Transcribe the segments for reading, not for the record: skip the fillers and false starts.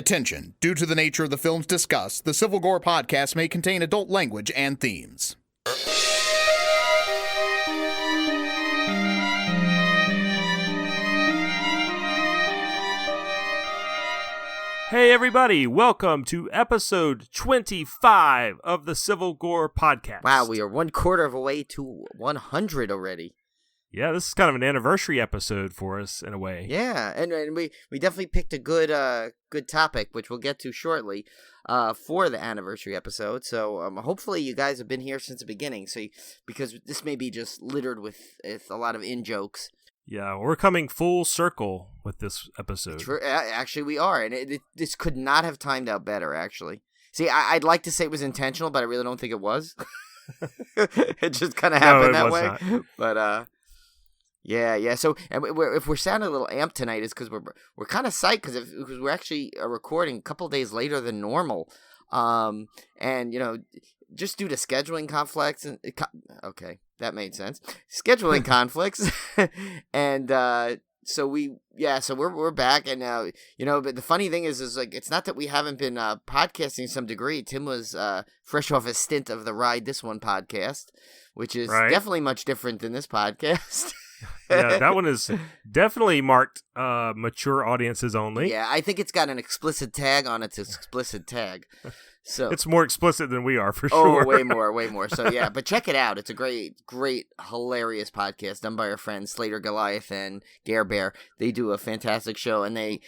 Attention. Due to the nature of the films discussed, the Civil Gore podcast may contain adult language and themes. Hey everybody, welcome to episode 25 of the Civil Gore podcast. Wow, we are 1/4 of a way to 100 already. Yeah, this is kind of an anniversary episode for us in a way. Yeah, and we definitely picked a good topic, which we'll get to shortly, for the anniversary episode. So hopefully you guys have been here since the beginning, because this may be just littered with a lot of in-jokes. Yeah, we're coming full circle with this episode. Actually, we are, and this could not have timed out better, actually. See, I'd like to say it was intentional, but I really don't think it was. It just kind of happened that way. Not. But, yeah. So if we're sounding a little amped tonight, it's because we're kind of psyched because we're actually recording a couple days later than normal, and just due to scheduling conflicts and okay, that made sense. Scheduling conflicts, and so we're back, and but the funny thing is like it's not that we haven't been podcasting to some degree. Tim was fresh off a stint of the Ride This One podcast, which is definitely much different than this podcast. Yeah, that one is definitely marked mature audiences only. Yeah, I think it's got an explicit tag on its explicit tag. So it's more explicit than we are, for sure. Oh, way more. So yeah, but check it out. It's a great, hilarious podcast done by our friends Slater Goliath and Gare Bear. They do a fantastic show, and they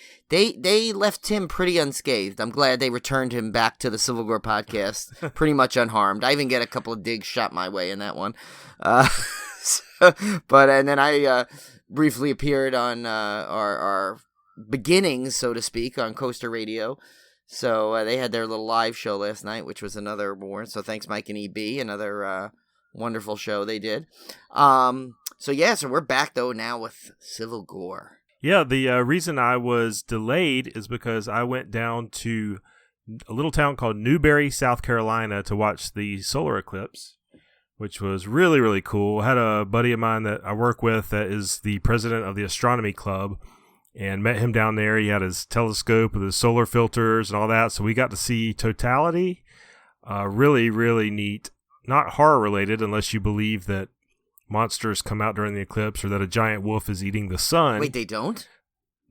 left Tim pretty unscathed. I'm glad they returned him back to the Civil Gore podcast pretty much unharmed. I even get a couple of digs shot my way in that one. And then I briefly appeared on our beginnings, so to speak, on Coaster Radio. So they had their little live show last night, which was another more. So thanks, Mike and EB, another wonderful show they did. So we're back though now with Civil Gore. Yeah, the reason I was delayed is because I went down to a little town called Newberry, South Carolina, to watch the solar eclipse, which was really, really cool. I had a buddy of mine that I work with that is the president of the astronomy club, and met him down there. He had his telescope with his solar filters and all that, so we got to see totality. Really, really neat. Not horror related, unless you believe that monsters come out during the eclipse or that a giant wolf is eating the sun. Wait, they don't?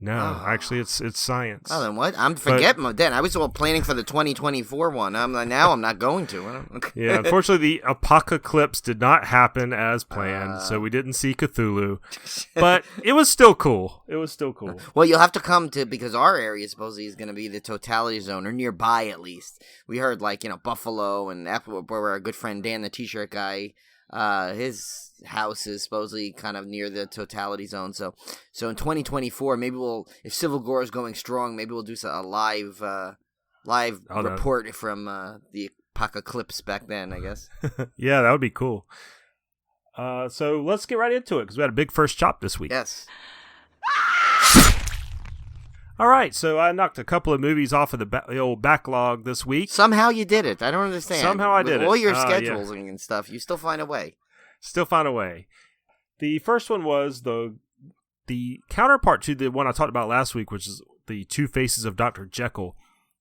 No, actually, it's science. Oh, then what? I'm forgetting. Then I was all planning for the 2024 one. I'm not going to. Yeah, unfortunately, the apocalypse did not happen as planned, so we didn't see Cthulhu. But it was still cool. Well, you'll have to come to, because our area supposedly is going to be the totality zone, or nearby at least. We heard Buffalo and where our good friend Dan, the T-shirt guy, his house is supposedly kind of near the totality zone. So in 2024, maybe if Civil Gore is going strong, maybe we'll do a live report from the apocalypse back then, I guess. Yeah, that would be cool. So let's get right into it, because we had a big first chop this week. Yes. All right, so I knocked a couple of movies off of the old backlog this week. Somehow you did it. I don't understand. Somehow I did it. All your schedules and stuff, you still find a way. The first one was the counterpart to the one I talked about last week, which is The Two Faces of Dr. Jekyll.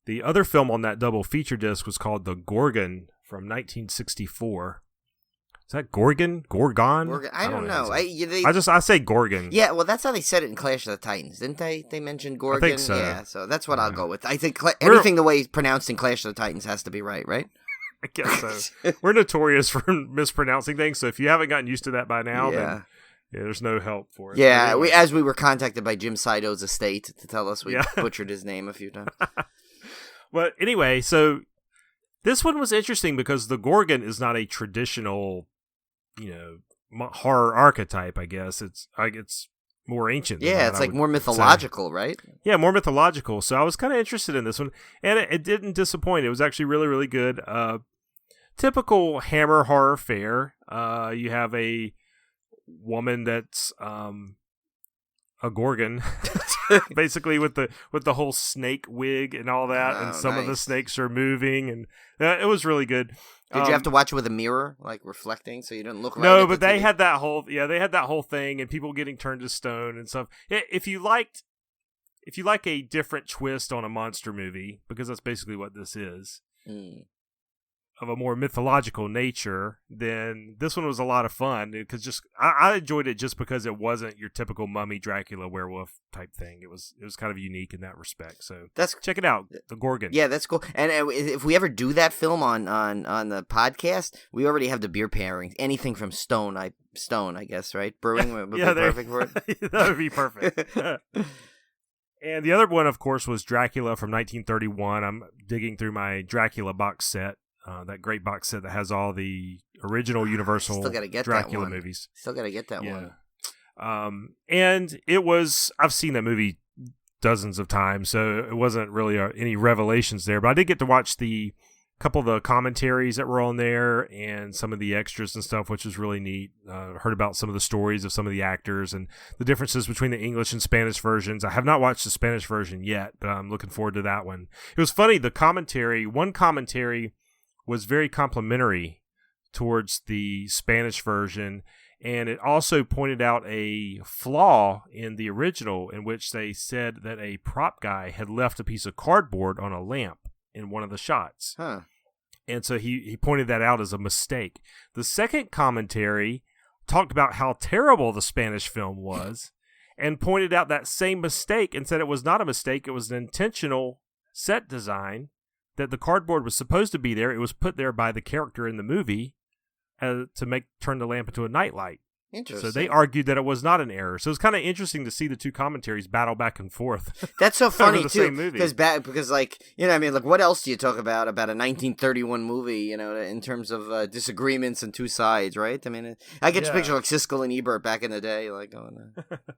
The other film on that double feature disc was called The Gorgon from 1964. Is that Gorgon? Gorgon? I don't know. I say Gorgon. Yeah, well, that's how they said it in Clash of the Titans, didn't they? They mentioned Gorgon. I think so. Yeah, so that's what I'll go with. I think anything the way it's pronounced in Clash of the Titans has to be right? I guess so. We're notorious for mispronouncing things, so if you haven't gotten used to that by now, then there's no help for it. Yeah, anyway. We were contacted by Jim Sido's estate to tell us we butchered his name a few times. But anyway, so this one was interesting because the Gorgon is not a traditional, horror archetype, I guess. It's more ancient. Yeah, it's more mythological, right? Yeah, more mythological. So I was kind of interested in this one, and it didn't disappoint. It was actually really, really good. Typical Hammer horror fare. You have a woman that's a Gorgon, basically with the whole snake wig and all that, and some of the snakes are moving, and it was really good. Did you have to watch it with a mirror, reflecting, so you didn't look? No, but they had that whole thing, and people getting turned to stone and stuff. If you liked if you like a different twist on a monster movie, because that's basically what this is, of a more mythological nature, then this one was a lot of fun. Because I enjoyed it just because it wasn't your typical mummy, Dracula, werewolf type thing. It was kind of unique in that respect. So check it out, The Gorgon. Yeah, that's cool. And if we ever do that film on the podcast, we already have the beer pairings. Anything from Stone, I guess, right? Brewing would be perfect for it. That would be perfect. And the other one, of course, was Dracula from 1931. I'm digging through my Dracula box set. That great box set that has all the original Universal Dracula movies. Still gotta get that one. And I've seen that movie dozens of times, so it wasn't really any revelations there. But I did get to watch the couple of the commentaries that were on there and some of the extras and stuff, which was really neat. Heard about some of the stories of some of the actors and the differences between the English and Spanish versions. I have not watched the Spanish version yet, but I'm looking forward to that one. It was funny, one commentary was very complimentary towards the Spanish version, and it also pointed out a flaw in the original in which they said that a prop guy had left a piece of cardboard on a lamp in one of the shots. And so he pointed that out as a mistake. The second commentary talked about how terrible the Spanish film was and pointed out that same mistake and said it was not a mistake, it was an intentional set design, that the cardboard was supposed to be there. It was put there by the character in the movie to turn the lamp into a nightlight. Interesting. So they argued that it was not an error. So it's kind of interesting to see the two commentaries battle back and forth. That's so funny too, because like, you know, I mean, like, what else do you talk about a 1931 movie? You know, in terms of disagreements on two sides, right? I mean, I get to picture like Siskel and Ebert back in the day, like going,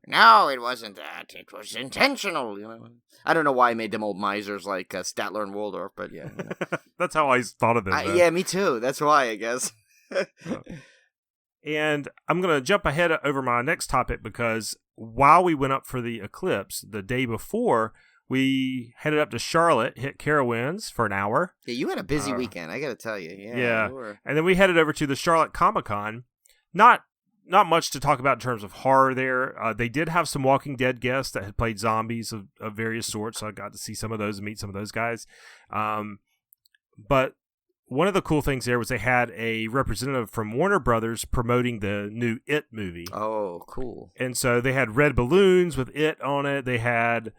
"No, it wasn't that. It was intentional." You know, I don't know why I made them old misers like Statler and Waldorf, but yeah, you know. That's how I thought of them. Yeah, me too. That's why, I guess. And I'm going to jump ahead over my next topic because while we went up for the eclipse the day before, we headed up to Charlotte, hit Carowinds for an hour. Yeah, you had a busy weekend, I got to tell you. Yeah. And then we headed over to the Charlotte Comicon. Not much to talk about in terms of horror there. They did have some Walking Dead guests that had played zombies of various sorts, so I got to see some of those and meet some of those guys. But one of the cool things there was they had a representative from Warner Brothers promoting the new It movie. Oh, cool. And so they had red balloons with It on it. They had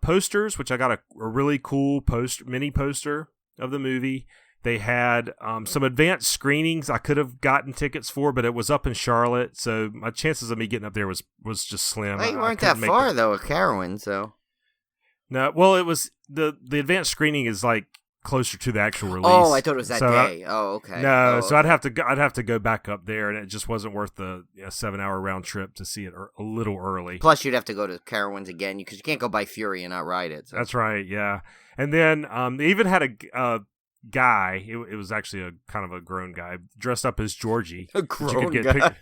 posters, which I got a really cool mini poster of the movie. They had some advanced screenings I could have gotten tickets for, but it was up in Charlotte, so my chances of me getting up there was just slim. Well, you weren't that far, though, at Carowinds, so. No, well, it was the advanced screening is like closer to the actual release. Oh, I thought it was that day. Okay. No, so okay. I'd have to go back up there, and it just wasn't worth the 7-hour round trip to see it a little early. Plus, you'd have to go to Carowinds again because you can't go by Fury and not ride it. So. That's right. Yeah, and then they even had a guy. It was actually a kind of a grown guy dressed up as Georgie. A grown guy.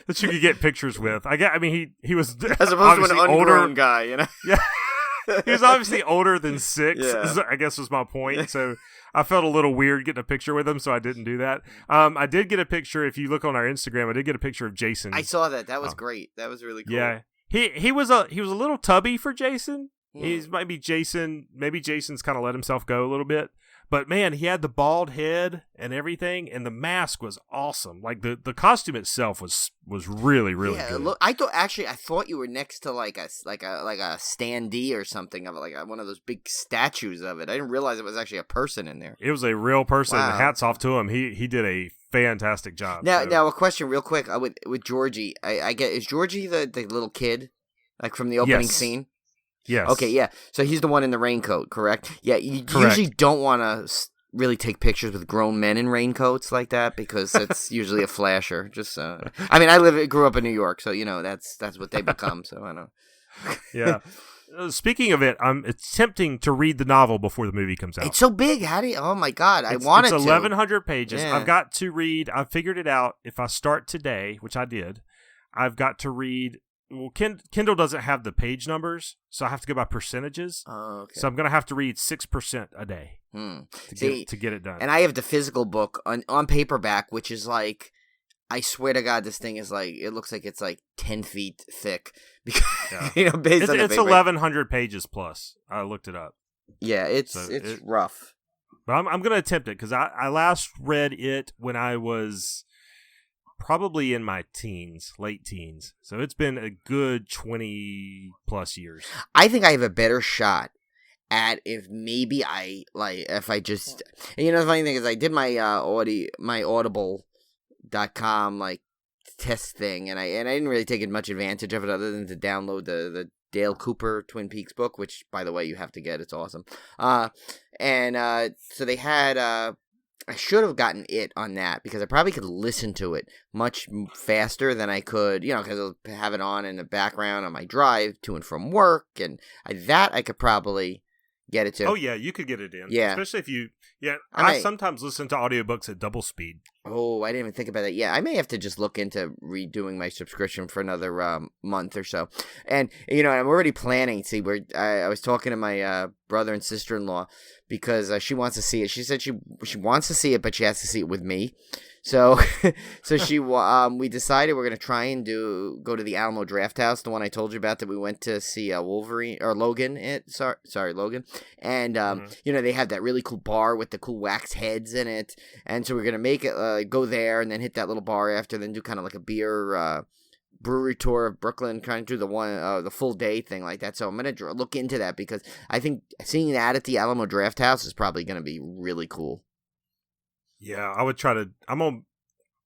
That you could get pictures with. I mean, he was as opposed to an ungrown guy, you know. Yeah. He was obviously older than 6, I guess was my point. So I felt a little weird getting a picture with him, so I didn't do that. I did get a picture. If you look on our Instagram, I did get a picture of Jason. I saw that. That was great. That was really cool. Yeah, he was a little tubby for Jason. Maybe Jason's kind of let himself go a little bit. But man, he had the bald head and everything, and the mask was awesome. Like the costume itself was really good. Look, I thought you were next to like a standee or something of like one of those big statues of it. I didn't realize it was actually a person in there. It was a real person. Wow. Hats off to him. He did a fantastic job. Now a question real quick with Georgie. I get, is Georgie the little kid like from the opening scene? Yes. Okay, yeah. So he's the one in the raincoat, correct? Yeah, you correct. Usually don't want to really take pictures with grown men in raincoats like that because it's usually a flasher. Just, I mean, grew up in New York, so you know that's what they become. So I know. Yeah. Speaking of it, I'm attempting to read the novel before the movie comes out. It's so big. How do you? Oh my God, it's 1,100 pages. Yeah. I've got to read. I figured it out. If I start today, which I did, I've got to read. Well, Kindle doesn't have the page numbers, so I have to go by percentages. Oh, okay. So I'm going to have to read 6% a day to get it done. And I have the physical book on paperback, which is like I swear to God, this thing is like, it looks like it's like 10 feet thick. Because, yeah. Based on it's 1,100 pages plus. I looked it up. Yeah, it's rough. But I'm going to attempt it because I last read it when I was probably in my teens, late teens. So it's been a good 20 plus years. I think I have a better shot at if I just, and the funny thing is I did my audible.com like test thing, and I didn't really take much advantage of it other than to download the Dale Cooper Twin Peaks book, which by the way you have to get. It's awesome. So they had I should have gotten it on that because I probably could listen to it much faster than I could, because I'll have it on in the background on my drive to and from work, and I could probably get it to. Oh yeah, you could get it in. Yeah, especially if you. Yeah, I sometimes listen to audiobooks at double speed. Oh, I didn't even think about that. Yeah, I may have to just look into redoing my subscription for another month or so. And, I'm already planning. See, I was talking to my brother and sister-in-law because she wants to see it. She said she wants to see it, but she has to see it with me. So we decided we're gonna try and go to the Alamo Draft House, the one I told you about that we went to see Wolverine or Logan. Logan, and they have that really cool bar with the cool wax heads in it, and so we're gonna make it go there and then hit that little bar after, then do kind of like a beer brewery tour of Brooklyn, trying to do the full day thing like that. So I'm gonna look into that because I think seeing that at the Alamo Draft House is probably gonna be really cool. Yeah, I would try to. I'm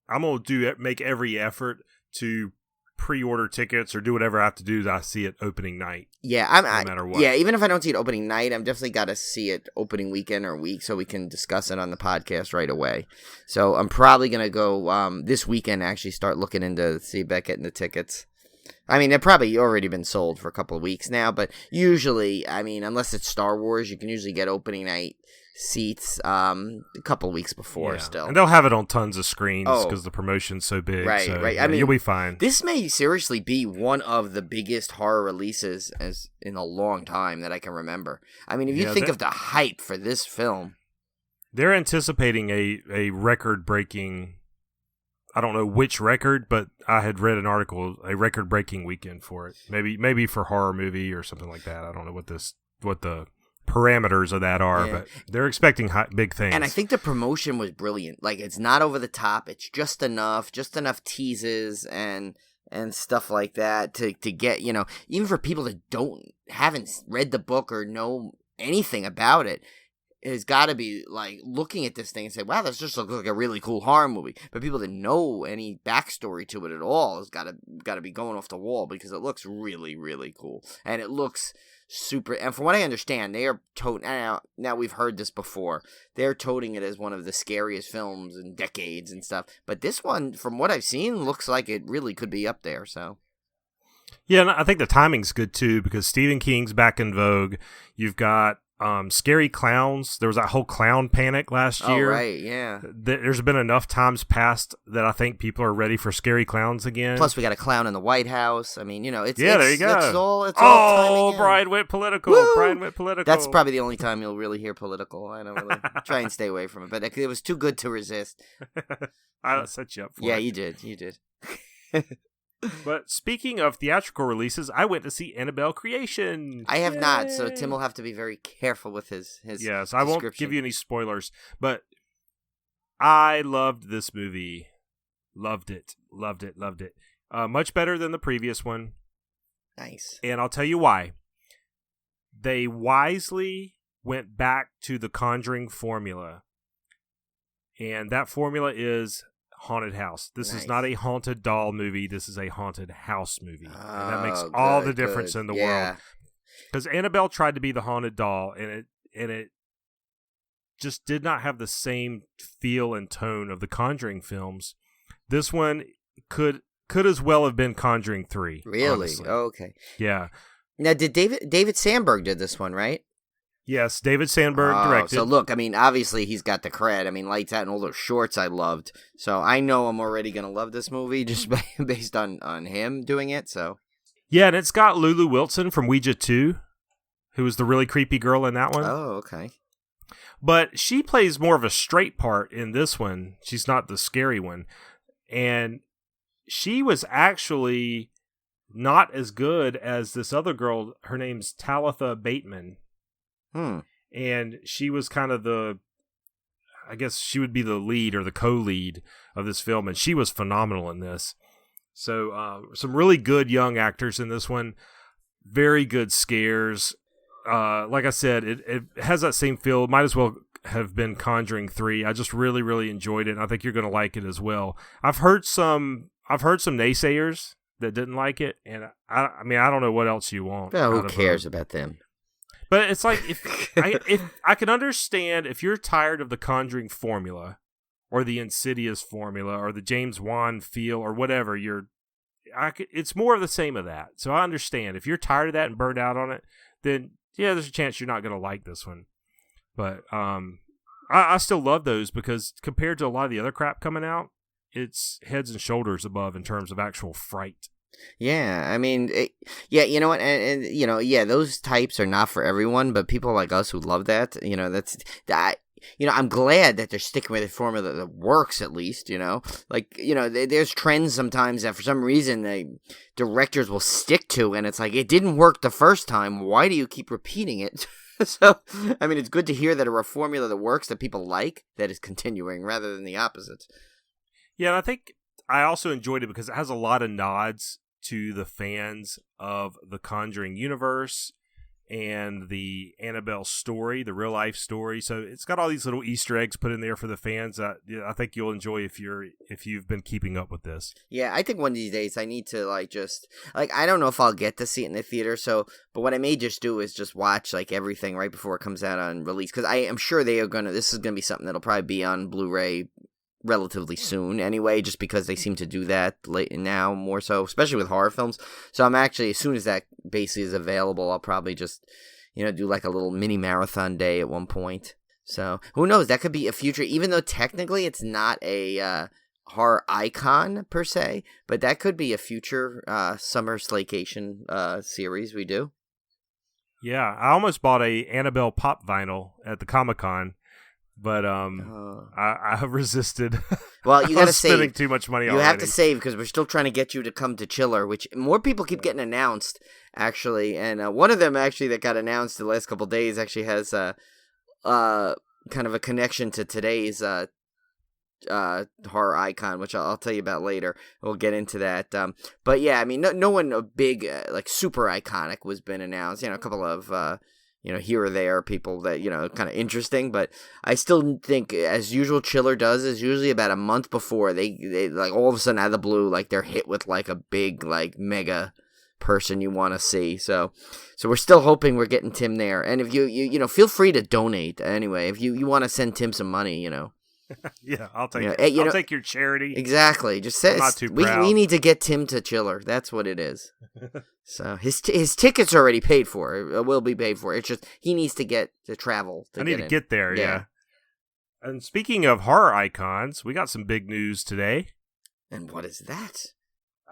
gonna make every effort to pre-order tickets or do whatever I have to do. I see it opening night. Yeah, no matter what. Yeah, even if I don't see it opening night, I'm definitely got to see it opening weekend or week so we can discuss it on the podcast right away. So I'm probably gonna go this weekend. Actually, start looking into see about getting the tickets. I mean, they've probably already been sold for a couple of weeks now, but usually, I mean, unless it's Star Wars, you can usually get opening night seats a couple of weeks before still. And they'll have it on tons of screens because the promotion's so big. Right, so, right. I mean, you'll be fine. This may seriously be one of the biggest horror releases in a long time that I can remember. I mean, if you think of the hype for this film. They're anticipating a record-breaking, I don't know which record, but I had read an article, a record-breaking weekend for it. Maybe for horror movie or something like that. I don't know what the parameters of that are, but they're expecting big things. And I think the promotion was brilliant. Like, it's not over the top. It's just enough teases and stuff like that to get, even for people that haven't read the book or know anything about it, has got to be like looking at this thing and say, wow, this just looks like a really cool horror movie. But people that know any backstory to it at all has got to be going off the wall because it looks really, really cool. And it looks super, and from what I understand, they are now we've heard this before, they're toting it as one of the scariest films in decades and stuff, but this one, from what I've seen, looks like it really could be up there. So yeah, and I think the timing's good too because Stephen King's back in vogue. You've got scary clowns. There was that whole clown panic last year. Oh, right, yeah. There's been enough times past that I think people are ready for scary clowns again. Plus, we got a clown in the White House. I mean, there you go. It's all Brian went political. Woo! Brian went political. That's probably the only time you'll really hear political. I don't really try and stay away from it, but it was too good to resist. I set you up for it. Yeah, you did. But speaking of theatrical releases, I went to see Annabelle Creation. I have not, so Tim will have to be very careful with his Yes, I won't give you any spoilers, but I loved this movie. Loved it. Much better than the previous one. Nice. And I'll tell you why. They wisely went back to the Conjuring formula. And that formula is haunted house. This is not a haunted doll movie. This is a haunted house movie. And that makes all the difference in the world. Because Annabelle tried to be the haunted doll, and it just did not have the same feel and tone of the Conjuring films. This one could as well have been Conjuring 3. Really? Honestly. Oh, okay. Yeah. Now, did David Sandberg did this one, right? Yes, David Sandberg directed. So look, I mean, obviously he's got the cred. I mean, Lights Out and all those shorts I loved. So I know I'm already going to love this movie just based on him doing it. So yeah, and it's got Lulu Wilson from Ouija 2, who was the really creepy girl in that one. Oh, okay. But she plays more of a straight part in this one. She's not the scary one. and she was actually not as good as this other girl. Her name's Talitha Bateman. And she was kind of I guess she would be the lead or the co-lead of this film, and she was phenomenal in this. So some really good young actors in this one. Very good scares. Like I said, it has that same feel. Might as well have been Conjuring 3. I just really, really enjoyed it, and I think you're going to like it as well. I've heard some naysayers that didn't like it, and I mean, I don't know what else you want. Well, who cares about them? But it's like, if I can understand if you're tired of the Conjuring formula, or the Insidious formula, or the James Wan feel, or whatever, it's more of the same of that. So I understand. If you're tired of that and burned out on it, then yeah, there's a chance you're not going to like this one. But I still love those because compared to a lot of the other crap coming out, it's heads and shoulders above in terms of actual fright. Yeah, I mean, you know what, and you know, yeah, those types are not for everyone, but people like us who love that, you know, I'm glad that they're sticking with a formula that works at least, you know, like, you know, there's trends sometimes that for some reason the directors will stick to, and it's like, it didn't work the first time, why do you keep repeating it? So, I mean, it's good to hear that a formula that works, that people like, that is continuing rather than the opposite. Yeah, and I think I also enjoyed it because it has a lot of nods to the fans of the Conjuring universe and the Annabelle story, the real life story. So it's got all these little Easter eggs put in there for the fans. I think you'll enjoy if you've been keeping up with this. Yeah, I think one of these days I need to I don't know if I'll get to see it in the theater. So, but what I may just do is just watch like everything right before it comes out on release, because I am sure this is gonna be something that'll probably be on Blu-ray relatively soon anyway, just because they seem to do that late now more so, especially with horror films. So I'm actually, as soon as that basically is available, I'll probably just, you know, do like a little mini marathon day at one point. So who knows, that could be a future, even though technically it's not a horror icon per se, but that could be a future Summer Slaycation series we do. Yeah, I almost bought a Annabelle pop vinyl at the Comicon, but I resisted. Well, you got to save. Spending too much money already. You have to save because we're still trying to get you to come to Chiller, which more people keep getting announced, actually. And one of them actually that got announced the last couple of days actually has kind of a connection to today's horror icon, which I'll tell you about later. We'll get into that. But yeah, I mean, no one a big like super iconic was been announced. You know, a couple of you know, here or there, people that, you know, kind of interesting, but I still think, as usual, Chiller does, is usually about a month before they like all of a sudden out of the blue, like they're hit with like a big, like mega person you want to see. So we're still hoping we're getting Tim there. And if you know, feel free to donate anyway. If you want to send Tim some money, you know. Yeah, I'll take it. I'll take your charity. Exactly. Just say not too proud. We need to get Tim to Chiller. That's what it is. So his ticket's already paid for. It will be paid for. It's just he needs to get to travel. I need to get there. Yeah. And speaking of horror icons, we got some big news today. And what is that?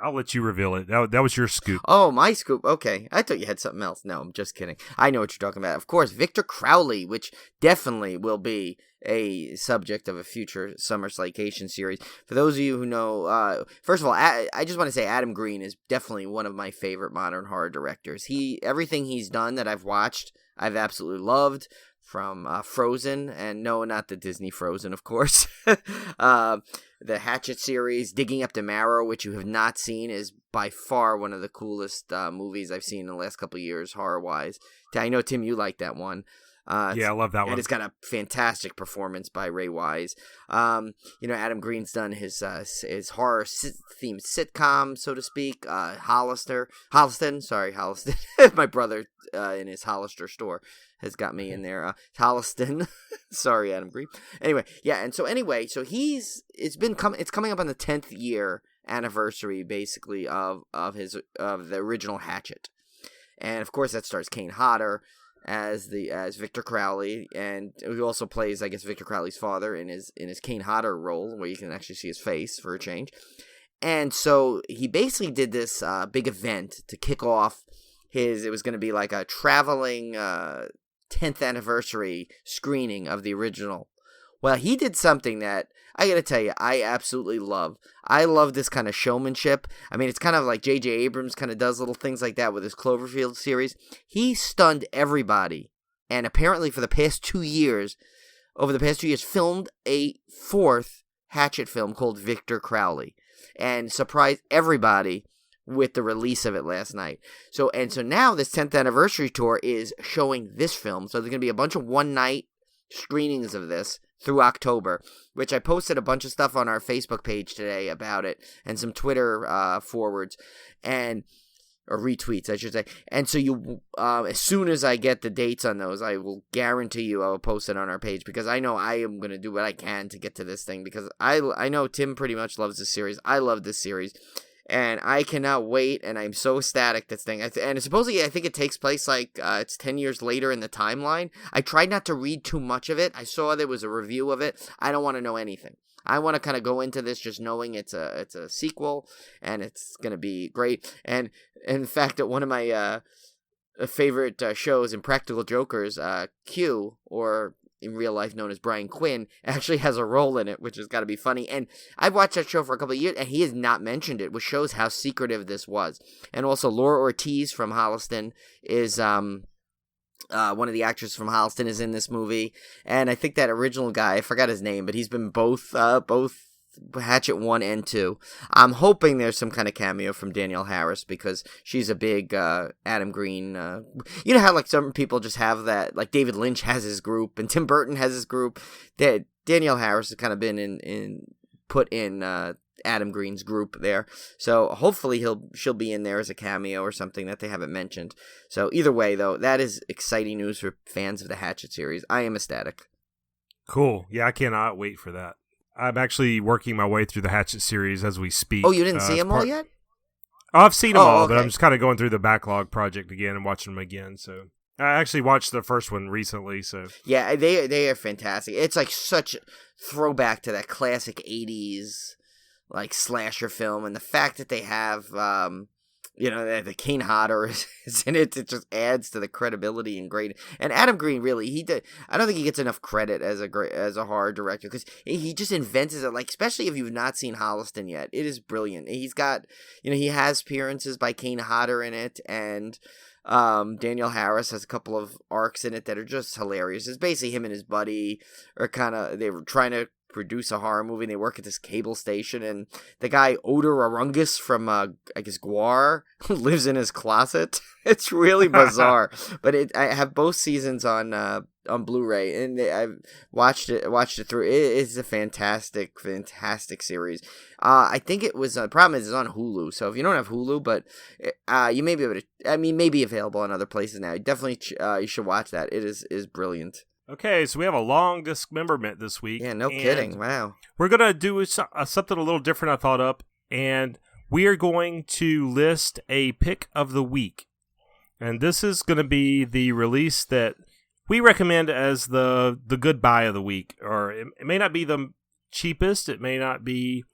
I'll let you reveal it. That was your scoop. Oh, my scoop. Okay. I thought you had something else. No, I'm just kidding. I know what you're talking about. Of course, Victor Crowley, which definitely will be a subject of a future Summer Slaycation series. For those of you who know, first of all, I just want to say Adam Green is definitely one of my favorite modern horror directors. Everything he's done that I've watched, I've absolutely loved. From Frozen, and no, not the Disney Frozen, of course. The Hatchet series, Digging Up the Marrow, which you have not seen, is by far one of the coolest movies I've seen in the last couple of years, horror-wise. I know, Tim, you like that one. Yeah, I love that one. And it's got a fantastic performance by Ray Wise. You know, Adam Green's done his horror-themed sitcom, so to speak. Holliston. My brother in his Hollister store has got me in there. Holliston. Sorry, Adam Green. Anyway, yeah, and so it's coming up on the 10th year anniversary, basically, of the original Hatchet. And of course that stars Kane Hodder as Victor Crowley, and he also plays, I guess, Victor Crowley's father in his Kane Hodder role, where you can actually see his face for a change. And so he basically did this big event to kick off it was going to be like a traveling 10th anniversary screening of the original. Well, he did something that I got to tell you, I absolutely love. I love this kind of showmanship. I mean, it's kind of like J.J. Abrams kind of does little things like that with his Cloverfield series. He stunned everybody. And apparently for the past 2 years, filmed a 4th Hatchet film called Victor Crowley. And surprised everybody with the release of it last night. So now this 10th anniversary tour is showing this film. So there's going to be a bunch of one-night screenings of this through October, which I posted a bunch of stuff on our Facebook page today about it, and some Twitter forwards or retweets, I should say. And so you, as soon as I get the dates on those, I will guarantee you I will post it on our page, because I know I am going to do what I can to get to this thing, because I know Tim pretty much loves this series. I love this series. And I cannot wait, and I'm so ecstatic, this thing. And supposedly, I think it takes place, it's 10 years later in the timeline. I tried not to read too much of it. I saw there was a review of it. I don't want to know anything. I want to kind of go into this just knowing it's a sequel, and it's going to be great. And in fact, at one of my favorite shows, Impractical Jokers, Q, or in real life known as Brian Quinn, actually has a role in it, which has got to be funny. And I've watched that show for a couple of years, and he has not mentioned it, which shows how secretive this was. And also, Laura Ortiz from Holliston is one of the actors from Holliston is in this movie. And I think that original guy, I forgot his name, but he's been both Hatchet 1 and 2. I'm hoping there's some kind of cameo from Danielle Harris, because she's a big Adam Green. You know how like some people just have that, like David Lynch has his group and Tim Burton has his group. That Danielle Harris has kind of been put in Adam Green's group there. So hopefully she'll be in there as a cameo or something that they haven't mentioned. So either way, though, that is exciting news for fans of the Hatchet series. I am ecstatic. Cool. Yeah, I cannot wait for that. I'm actually working my way through the Hatchet series as we speak. Oh, you didn't see them all yet? Oh, I've seen them all, okay. But I'm just kind of going through the backlog project again and watching them again. So I actually watched the first one recently. So yeah, they are fantastic. It's like such a throwback to that classic 80s like slasher film, and the fact that they have the Kane Hodder is in it. It just adds to the credibility and great. And Adam Green, really, I don't think he gets enough credit as a horror director, because he just invents it. Like, especially if you've not seen Holliston yet, it is brilliant. He's got, he has appearances by Kane Hodder in it, and Danielle Harris has a couple of arcs in it that are just hilarious. It's basically him and his buddy they were trying to produce a horror movie, and they work at this cable station, and the guy Odor Arungus from I guess Guar lives in his closet. It's really bizarre. But I have both seasons on Blu-ray, and I've watched it through. It is a fantastic series. I think it was the problem is it's on Hulu, so if you don't have Hulu, but you may be able to, may be available in other places now. Definitely you should watch that. It is brilliant. Okay, so we have a long dismemberment this week. Yeah, no kidding. Wow. We're going to do something a little different I thought up, and we are going to list a pick of the week. And this is going to be the release that we recommend as the good buy of the week. Or it may not be the cheapest, it may not be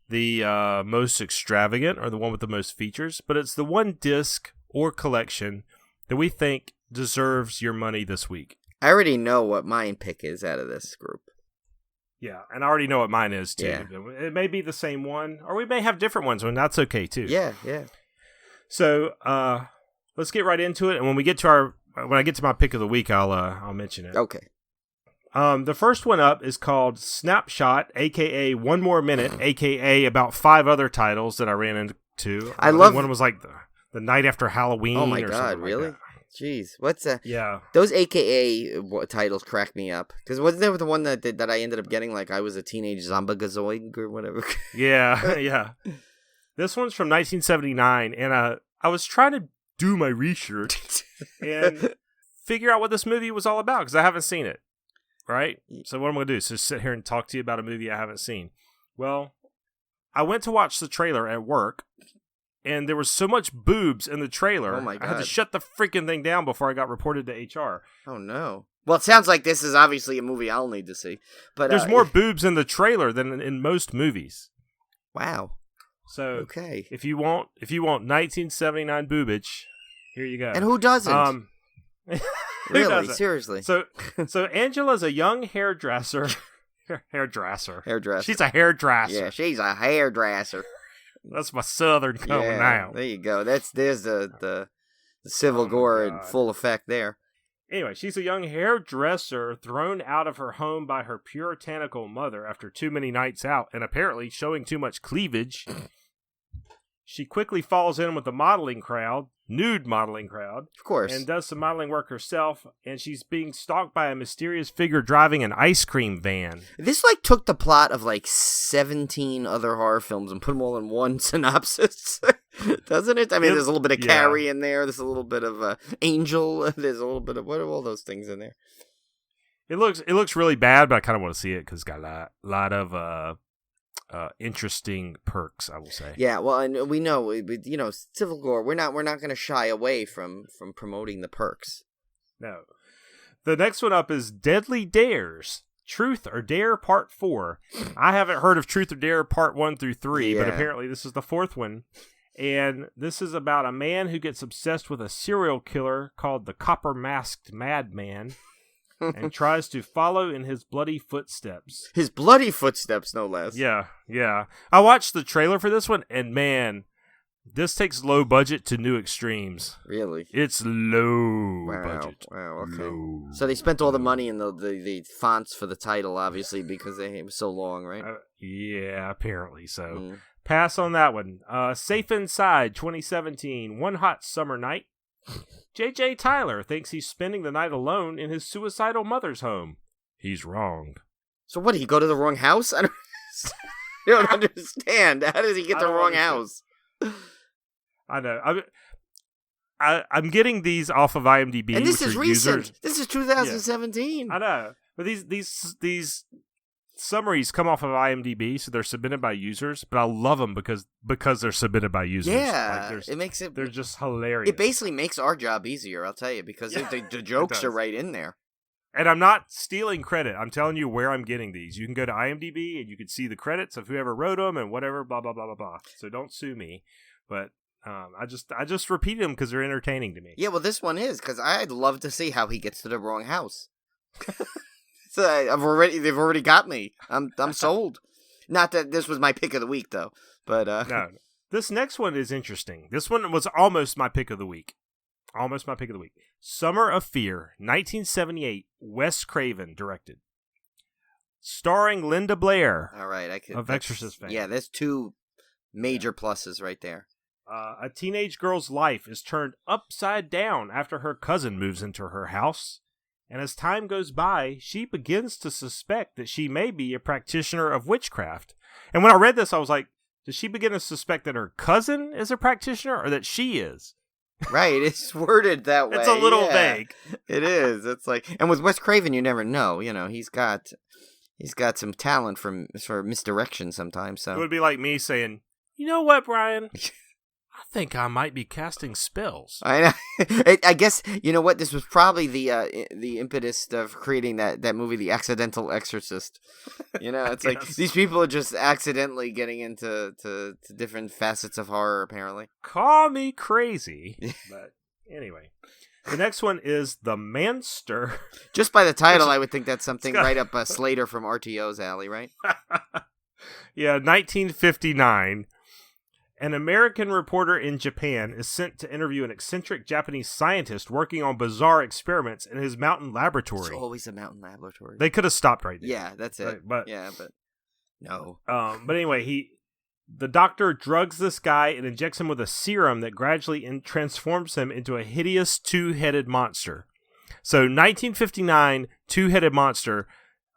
the most extravagant or the one with the most features, but it's the one disc or collection that we think deserves your money this week. I already know what my pick is out of this group. Yeah, and I already know what mine is, too. Yeah. It may be the same one, or we may have different ones, and that's okay, too. Yeah. So, let's get right into it, and when I get to my pick of the week, I'll mention it. Okay. The first one up is called Snapshot, a.k.a. One More Minute, a.k.a. about 5 other titles that I ran into. I love one was like the Night After Halloween. Oh, my or God, really? Like that. Jeez, what's that? Yeah, those AKA titles crack me up, because wasn't there the one that I ended up getting, like I was a teenage zombigazoid or whatever? Yeah. This one's from 1979, and I was trying to do my research and figure out what this movie was all about, because I haven't seen it. Right? So what I'm going to do is just sit here and talk to you about a movie I haven't seen. Well, I went to watch the trailer at work, and there was so much boobs in the trailer, oh my God. I had to shut the freaking thing down before I got reported to HR. Oh, no. Well, it sounds like this is obviously a movie I'll need to see. But there's more boobs in the trailer than in most movies. Wow. So, okay. If you want 1979 boobage, here you go. And who doesn't? Who really? doesn't? Seriously? So Angela's a young hairdresser Hairdresser. Hairdresser. She's a hairdresser. Yeah, she's a hairdresser. That's my southern coming out. There you go. There's the Civil Gore in full effect there. Anyway, she's a young hairdresser thrown out of her home by her puritanical mother after too many nights out and apparently showing too much cleavage. She quickly falls in with the nude modeling crowd. Of course. And does some modeling work herself, and she's being stalked by a mysterious figure driving an ice cream van. This, took the plot of, 17 other horror films and put them all in one synopsis. Doesn't it? I mean, there's a little bit of Carrie in there. There's a little bit of Angel. There's a little bit of, what are all those things in there? It looks really bad, but I kind of want to see it because it's got a lot of interesting perks, I will say. Yeah, well, and we know, Civil Gore. We're not going to shy away from promoting the perks. No. The next one up is Deadly Dares: Truth or Dare Part 4. I haven't heard of Truth or Dare Part 1 through 3, but apparently this is the fourth one. And this is about a man who gets obsessed with a serial killer called the Copper-Masked Madman. And tries to follow in his bloody footsteps. His bloody footsteps, no less. Yeah. I watched the trailer for this one, and man, this takes low budget to new extremes. Really? It's low budget. Wow, okay. Low. So they spent all the money in the fonts for the title, obviously, because it was so long, right? Yeah, apparently so. Pass on that one. Safe Inside 2017, One Hot Summer Night. J.J. Tyler thinks he's spending the night alone in his suicidal mother's home. He's wrong. So what, did he go to the wrong house? I don't understand. How does he get the wrong house? I know. I'm getting these off of IMDb. And this is recent. Users. This is 2017. Yeah. I know. But these summaries come off of IMDb, so they're submitted by users, but I love them because they're submitted by users. Yeah, it makes it. They're just hilarious. It basically makes our job easier, I'll tell you, because the jokes are right in there. And I'm not stealing credit. I'm telling you where I'm getting these. You can go to IMDb and you can see the credits of whoever wrote them and whatever, blah blah blah blah blah. So don't sue me, but I just repeat them because they're entertaining to me. Yeah, well, this one is because I'd love to see how he gets to the wrong house. So they've already got me. I'm sold. Not that this was my pick of the week though, but no. This next one is interesting. This one was almost my pick of the week. Summer of Fear, 1978. Wes Craven directed, starring Linda Blair. All right, of Exorcist fame. Yeah, there's two major pluses right there. A teenage girl's life is turned upside down after her cousin moves into her house. And as time goes by, she begins to suspect that she may be a practitioner of witchcraft. And when I read this, I was like, does she begin to suspect that her cousin is a practitioner or that she is? Right, it's worded that way. It's a little vague. It is. It's like, and with Wes Craven, you never know. He's got some talent for misdirection sometimes. So it would be like me saying, you know what, Brian? I think I might be casting spells. I know. I guess, you know what? This was probably the impetus of creating that movie, The Accidental Exorcist. It's like these people are just accidentally getting into different facets of horror, apparently. Call me crazy. But anyway, the next one is The Manster. Just by the title, I would think that's something right up Slater from RTO's alley, right? Yeah, 1959. An American reporter in Japan is sent to interview an eccentric Japanese scientist working on bizarre experiments in his mountain laboratory. It's always a mountain laboratory. They could have stopped right there. Yeah, that's it. Right, but no. But anyway, the doctor drugs this guy and injects him with a serum that gradually transforms him into a hideous two-headed monster. So 1959, two-headed monster.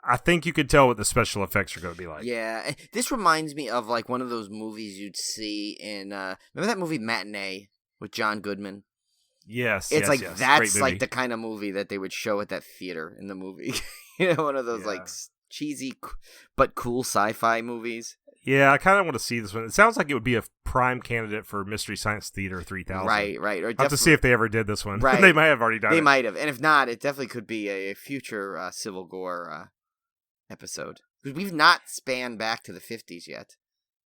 I think you could tell what the special effects are going to be like. Yeah, this reminds me of like one of those movies you'd see in. Remember that movie Matinee with John Goodman? Yes, it's yes. That's like the kind of movie that they would show at that theater in the movie. One of those like cheesy but cool sci-fi movies. Yeah, I kind of want to see this one. It sounds like it would be a prime candidate for Mystery Science Theater 3000. Right. Or I have to see if they ever did this one. Right. They might have already done it. They might have, and if not, it definitely could be a future Civil Gore episode, because we've not spanned back to the 50s yet.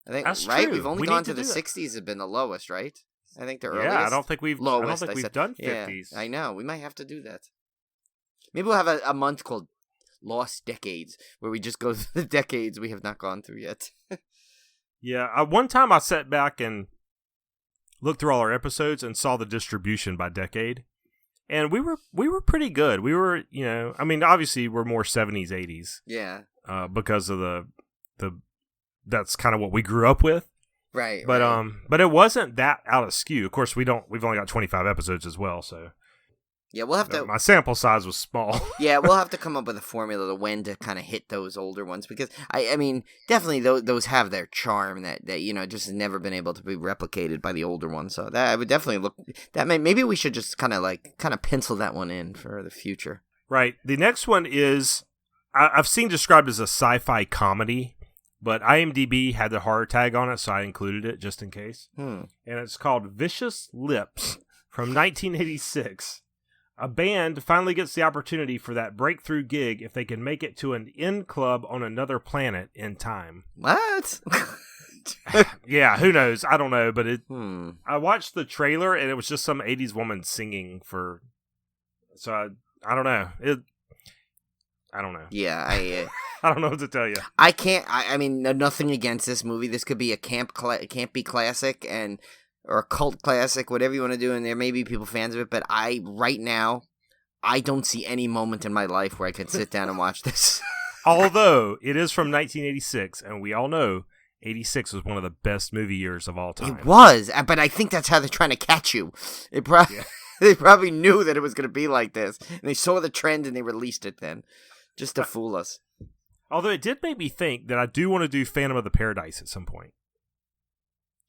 I think that's right. True. We've only gone to the 60s. Have been the lowest, right? I think the earliest. Yeah, I don't think we've done 50s. Yeah, I know. We might have to do that. Maybe we'll have a month called lost decades, where we just go through the decades we have not gone through yet. Yeah, one time I sat back and looked through all our episodes and saw the distribution by decade, and we were pretty good. We were, I mean, obviously we're more 70s, 80s. Yeah. Because of the that's kind of what we grew up with. Right. But it wasn't that out of skew. Of course, we've only got 25 episodes as well, so. Yeah, we'll have to. My sample size was small. Yeah, we'll have to come up with a formula to when to kind of hit those older ones, because I mean, definitely those have their charm that just has never been able to be replicated by the older ones. So that I would definitely look. Maybe we should just kind of pencil that one in for the future. Right. The next one is I've seen described as a sci-fi comedy, but IMDb had the horror tag on it, so I included it just in case. And it's called Vicious Lips from 1986. A band finally gets the opportunity for that breakthrough gig if they can make it to an in club on another planet in time. What? Yeah, who knows? I don't know, but I watched the trailer and it was just some 80s woman singing for. So I don't know. I don't know. Yeah, I don't know what to tell you. I can't. I mean, nothing against this movie. This could be a campy classic or a cult classic, whatever you want to do, and there may be people fans of it, but right now, I don't see any moment in my life where I could sit down and watch this. Although, it is from 1986, and we all know 86 was one of the best movie years of all time. It was, but I think that's how they're trying to catch you. They probably knew that it was going to be like this, and they saw the trend and they released it then, just to fool us. Although it did make me think that I do want to do Phantom of the Paradise at some point.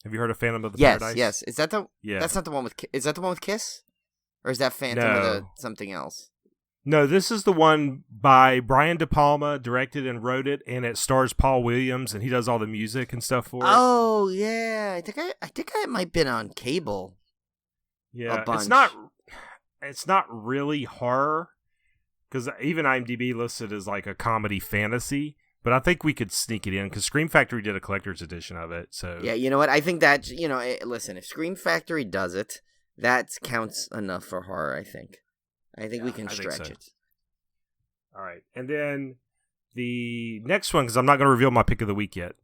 Have you heard of Phantom of the Paradise? Yes. Is that the? Yeah. That's not the one with. Is that the one with Kiss? Or is that Phantom of the something else? No, this is the one by Brian De Palma, directed and wrote it, and it stars Paul Williams, and he does all the music and stuff for it. Oh yeah, I think I might have been on cable. Yeah, a bunch. It's not really horror, because even IMDb listed as like a comedy fantasy. But I think we could sneak it in because Scream Factory did a collector's edition of it. So yeah, you know what? I think that listen, if Scream Factory does it, that counts enough for horror. I think we can stretch it. All right, and then the next one, because I'm not going to reveal my pick of the week yet.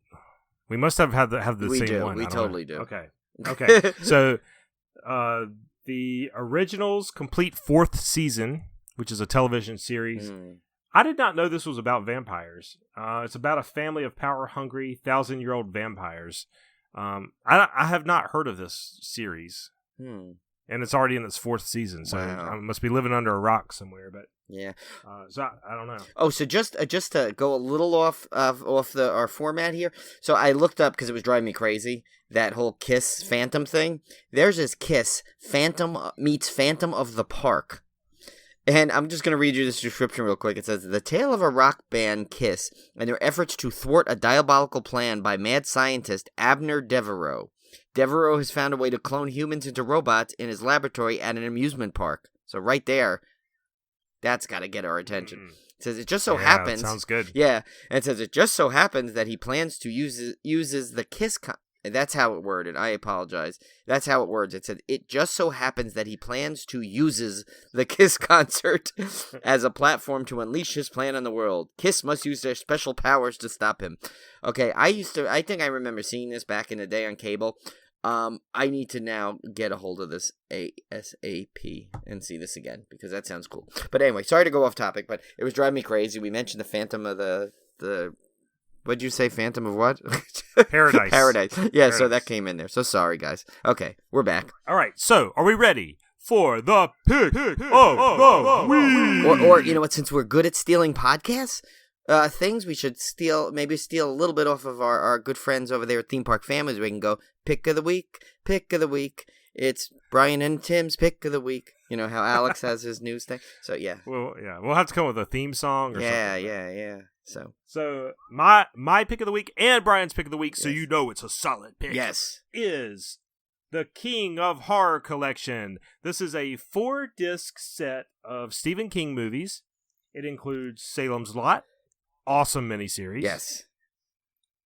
We must have the same one. We totally do. Okay. So the Originals complete 4th season, which is a television series. I did not know this was about vampires. It's about a family of power-hungry, 1,000-year-old vampires. I have not heard of this series. And it's already in its 4th season, so I must be living under a rock somewhere. But yeah, so I don't know. Oh, so just to go a little off our format here. So I looked up because it was driving me crazy, that whole Kiss Phantom thing. There's this Kiss Phantom meets Phantom of the Park. And I'm just going to read you this description real quick. It says, the tale of a rock band Kiss and their efforts to thwart a diabolical plan by mad scientist Abner Devereaux. Devereaux has found a way to clone humans into robots in his laboratory at an amusement park. So right there, that's got to get our attention. It says, it just so happens... sounds good. Yeah. And it says, it just so happens that he plans to uses the Kiss... That's how it worded. I apologize. That's how it words. It said, it just so happens that he plans to uses the Kiss concert as a platform to unleash his plan on the world. Kiss must use their special powers to stop him. Okay, I think I remember seeing this back in the day on cable. I need to now get a hold of this ASAP and see this again, because that sounds cool. But anyway, sorry to go off topic, but it was driving me crazy. We mentioned the Phantom of the what'd you say? Phantom of what? Paradise. Paradise. Yeah, so that came in there. So sorry, guys. Okay, we're back. All right, so are we ready for the pick of the week? Or you know what? Since we're good at stealing podcasts, things, we should maybe steal a little bit off of our good friends over there at Theme Park Families. We can go pick of the week. It's Brian and Tim's pick of the week. You know how Alex has his news thing. So yeah. Well, yeah, we'll have to come with a theme song. Or something. Yeah. So my pick of the week and Brian's pick of the week, so you know it's a solid pick. Yes, is the King of Horror Collection. This is a 4-disc set of Stephen King movies. It includes Salem's Lot, awesome miniseries. Yes.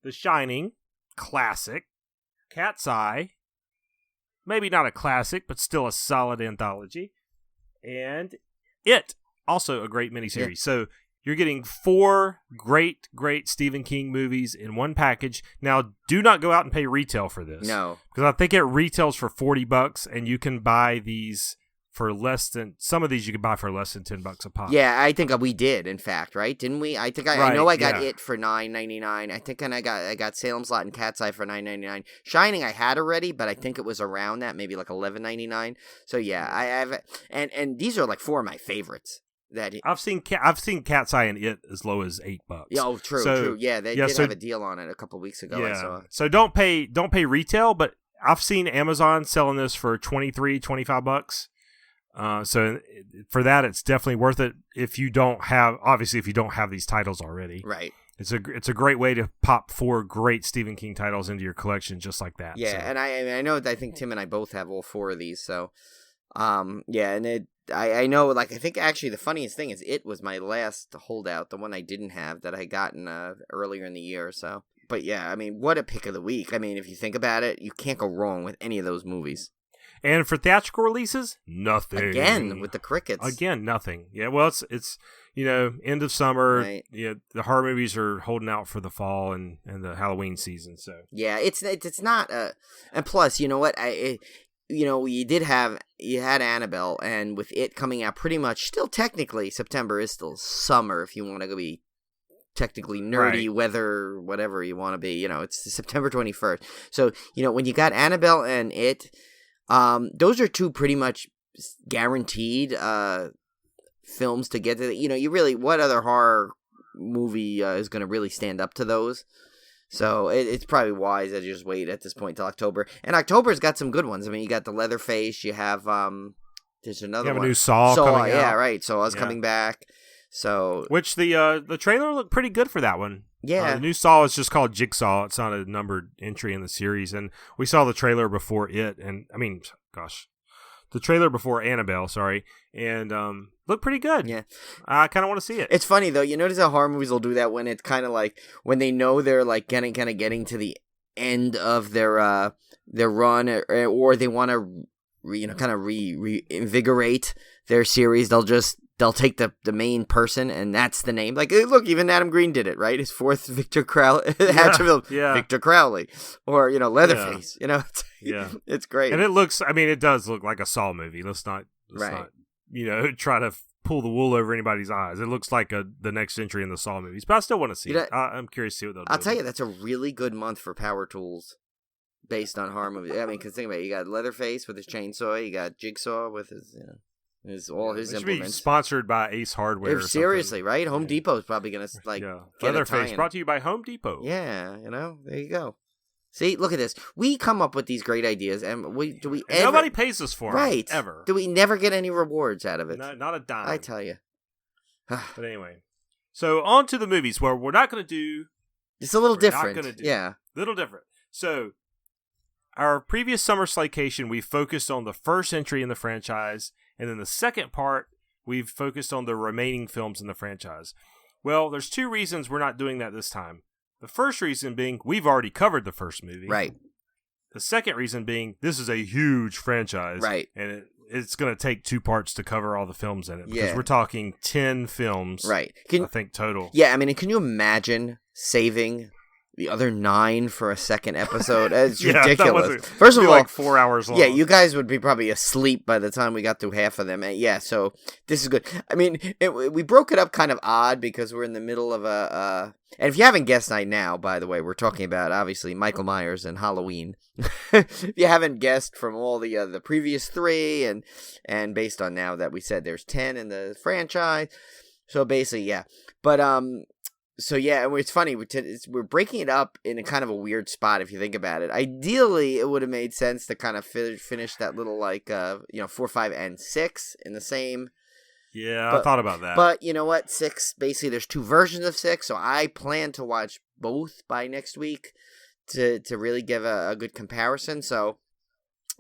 The Shining, classic. Cat's Eye, maybe not a classic, but still a solid anthology. And It, also a great miniseries. Yeah. So You're getting 4 great Stephen King movies in one package. Now, do not go out and pay retail for this. No. Because I think it retails for $40, and you can buy these for less than, some of these you can buy for less than $10 a pop. Yeah, I think we did, in fact, right? Didn't we? I think I know I got it for $9.99. I think I got Salem's Lot and Cat's Eye for $9.99. Shining I had already, but I think it was around that, maybe like $11.99. So yeah, I have, and these are like 4 of my favorites. I've seen Cat's Eye and It as low as $8. Yeah, oh, true. Yeah, they did have a deal on it a couple weeks ago. Yeah. I saw. So don't pay retail, but I've seen Amazon selling this for $25. So for that, it's definitely worth it. If you don't have these titles already, right? It's a great way to pop 4 great Stephen King titles into your collection just like that. Yeah, so. And I think Tim and I both have all 4 of these. So, yeah, and I know, like, I think actually the funniest thing is It was my last holdout, the one I didn't have that I gotten earlier in the year. So, but yeah, I mean, what a pick of the week. I mean, if you think about it, you can't go wrong with any of those movies. And for theatrical releases, nothing. Again, with the crickets. Again, nothing. Yeah, well, it's end of summer. Right. Yeah, the horror movies are holding out for the fall and the Halloween season. So yeah, it's not. And plus, you know what? You had Annabelle, and with it coming out pretty much still technically September is still summer if you want to be technically nerdy, right. Weather, whatever you want to be. It's September 21st. So when you got Annabelle and It. Those are 2 pretty much guaranteed films to get to. You really, what other horror movie is going to really stand up to those? So it's probably wise to just wait at this point till October. And October's got some good ones. I mean, you got the Leatherface. You have there's another one. You have a new Saw coming out. Yeah, right. Saw's coming back. So which the trailer looked pretty good for that one. Yeah. The new Saw is just called Jigsaw. It's not a numbered entry in the series. And we saw the trailer before it. And, I mean, gosh, the trailer before Annabelle, sorry. And looked pretty good. Yeah. I kind of want to see it. It's funny, though. You notice how horror movies will do that when it's kind of like, when they know they're like getting to the end of their run or they want to, kind of reinvigorate their series. They'll take the main person, and that's the name. Like, look, even Adam Green did it, right? His 4th Victor Crowley, Victor Crowley, or, Leatherface, it's great. And it does look like a Saw movie. Let's not, try to pull the wool over anybody's eyes. It looks like the next entry in the Saw movies, but I still want to see it. I'm curious to see what they'll do. I'll tell you, that's a really good month for power tools based on horror movies. I mean, because think about it, you got Leatherface with his chainsaw, you got Jigsaw with his, all his should implements. Be sponsored by Ace Hardware. Seriously, right? Home Depot's probably gonna Leatherface brought to you by Home Depot. Yeah, there you go. See, look at this. We come up with these great ideas, and nobody pays us for right them, ever. Do we never get any rewards out of it? Not a dime. I tell you. But anyway, so on to the movies where we're not going to do. It's a little different. Yeah, little different. So. Our previous Summer Slaycation, we focused on the first entry in the franchise, and then the second part, we've focused on the remaining films in the franchise. Well, there's 2 reasons we're not doing that this time. The first reason being, we've already covered the first movie. Right. The second reason being, this is a huge franchise. Right. And it's going to take 2 parts to cover all the films in it. Because Yeah. we're talking 10 films, Right. I think, total. Yeah, I mean, can you imagine saving the other 9 for a second episode? It's ridiculous. First of all, like 4 hours long. Yeah, you guys would be probably asleep by the time we got through half of them. And yeah, so this is good. I mean, we broke it up kind of odd because we're in the middle of and if you haven't guessed now, by the way, we're talking about obviously Michael Myers and Halloween. If you haven't guessed from all the previous 3 and based on now that we said there's 10 in the franchise, so basically yeah, but So yeah, and it's funny, we're breaking it up in a kind of a weird spot if you think about it. Ideally, it would have made sense to kind of finish that little 4, 5, and 6 in the same. Yeah, I thought about that. But you know what? 6, basically there's 2 versions of 6, so I plan to watch both by next week to really give a good comparison. So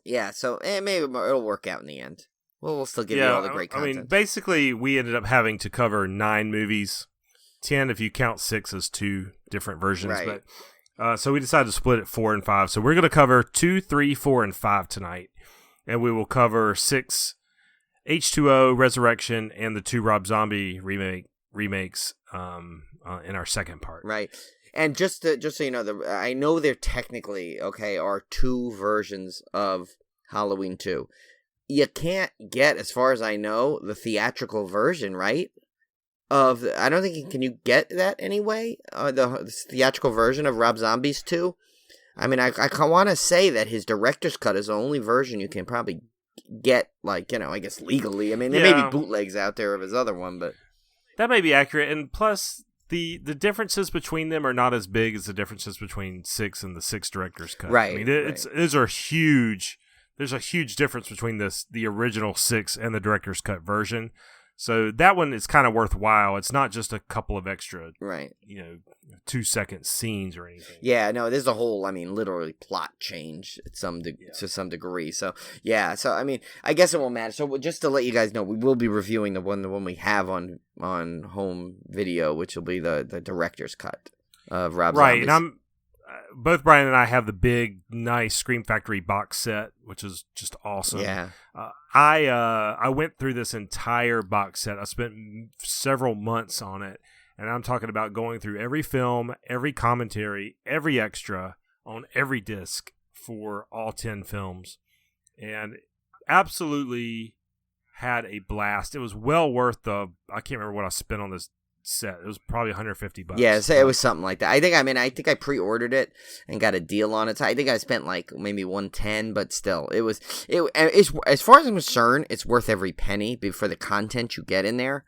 yeah, so maybe it'll work out in the end. We'll still give you all the great content. I mean, basically we ended up having to cover 9 movies. 10 if you count 6 as 2 different versions. Right. But so we decided to split it 4 and 5. So we're going to cover 2, 3, 4, and 5 tonight. And we will cover 6, H2O, Resurrection, and the 2 Rob Zombie remake remakes in our second part. Right. And just so you know, I know there technically, are two versions of Halloween 2. You can't get, as far as I know, the theatrical version, right? I don't think can you get that anyway? The theatrical version of Rob Zombie's 2. I mean, I want to say that his director's cut is the only version you can probably get, I guess legally. I mean, there may be bootlegs out there of his other one, but that may be accurate. And plus, the differences between them are not as big as the differences between 6 and the 6 director's cut. Right. I mean, those are huge. There's a huge difference between the original 6 and the director's cut version. So that one is kind of worthwhile. It's not just a couple of extra, 2-second scenes or anything. Yeah, no, there's a whole, literally plot change to some degree. So, yeah, I mean, I guess it won't matter. So just to let you guys know, we will be reviewing the one we have on home video, which will be the director's cut of Rob Zombie's. Right, and both Brian and I have the big, nice Scream Factory box set, which is just awesome. Yeah. I went through this entire box set. I spent several months on it, and I'm talking about going through every film, every commentary, every extra on every disc for all 10 films, and absolutely had a blast. It was well worth I can't remember what I spent on this set. It was probably $150. Yeah, so it was something like that. I think I pre-ordered it and got a deal on it. So I think I spent maybe $110, but still, it's as far as I'm concerned, it's worth every penny for the content you get in there.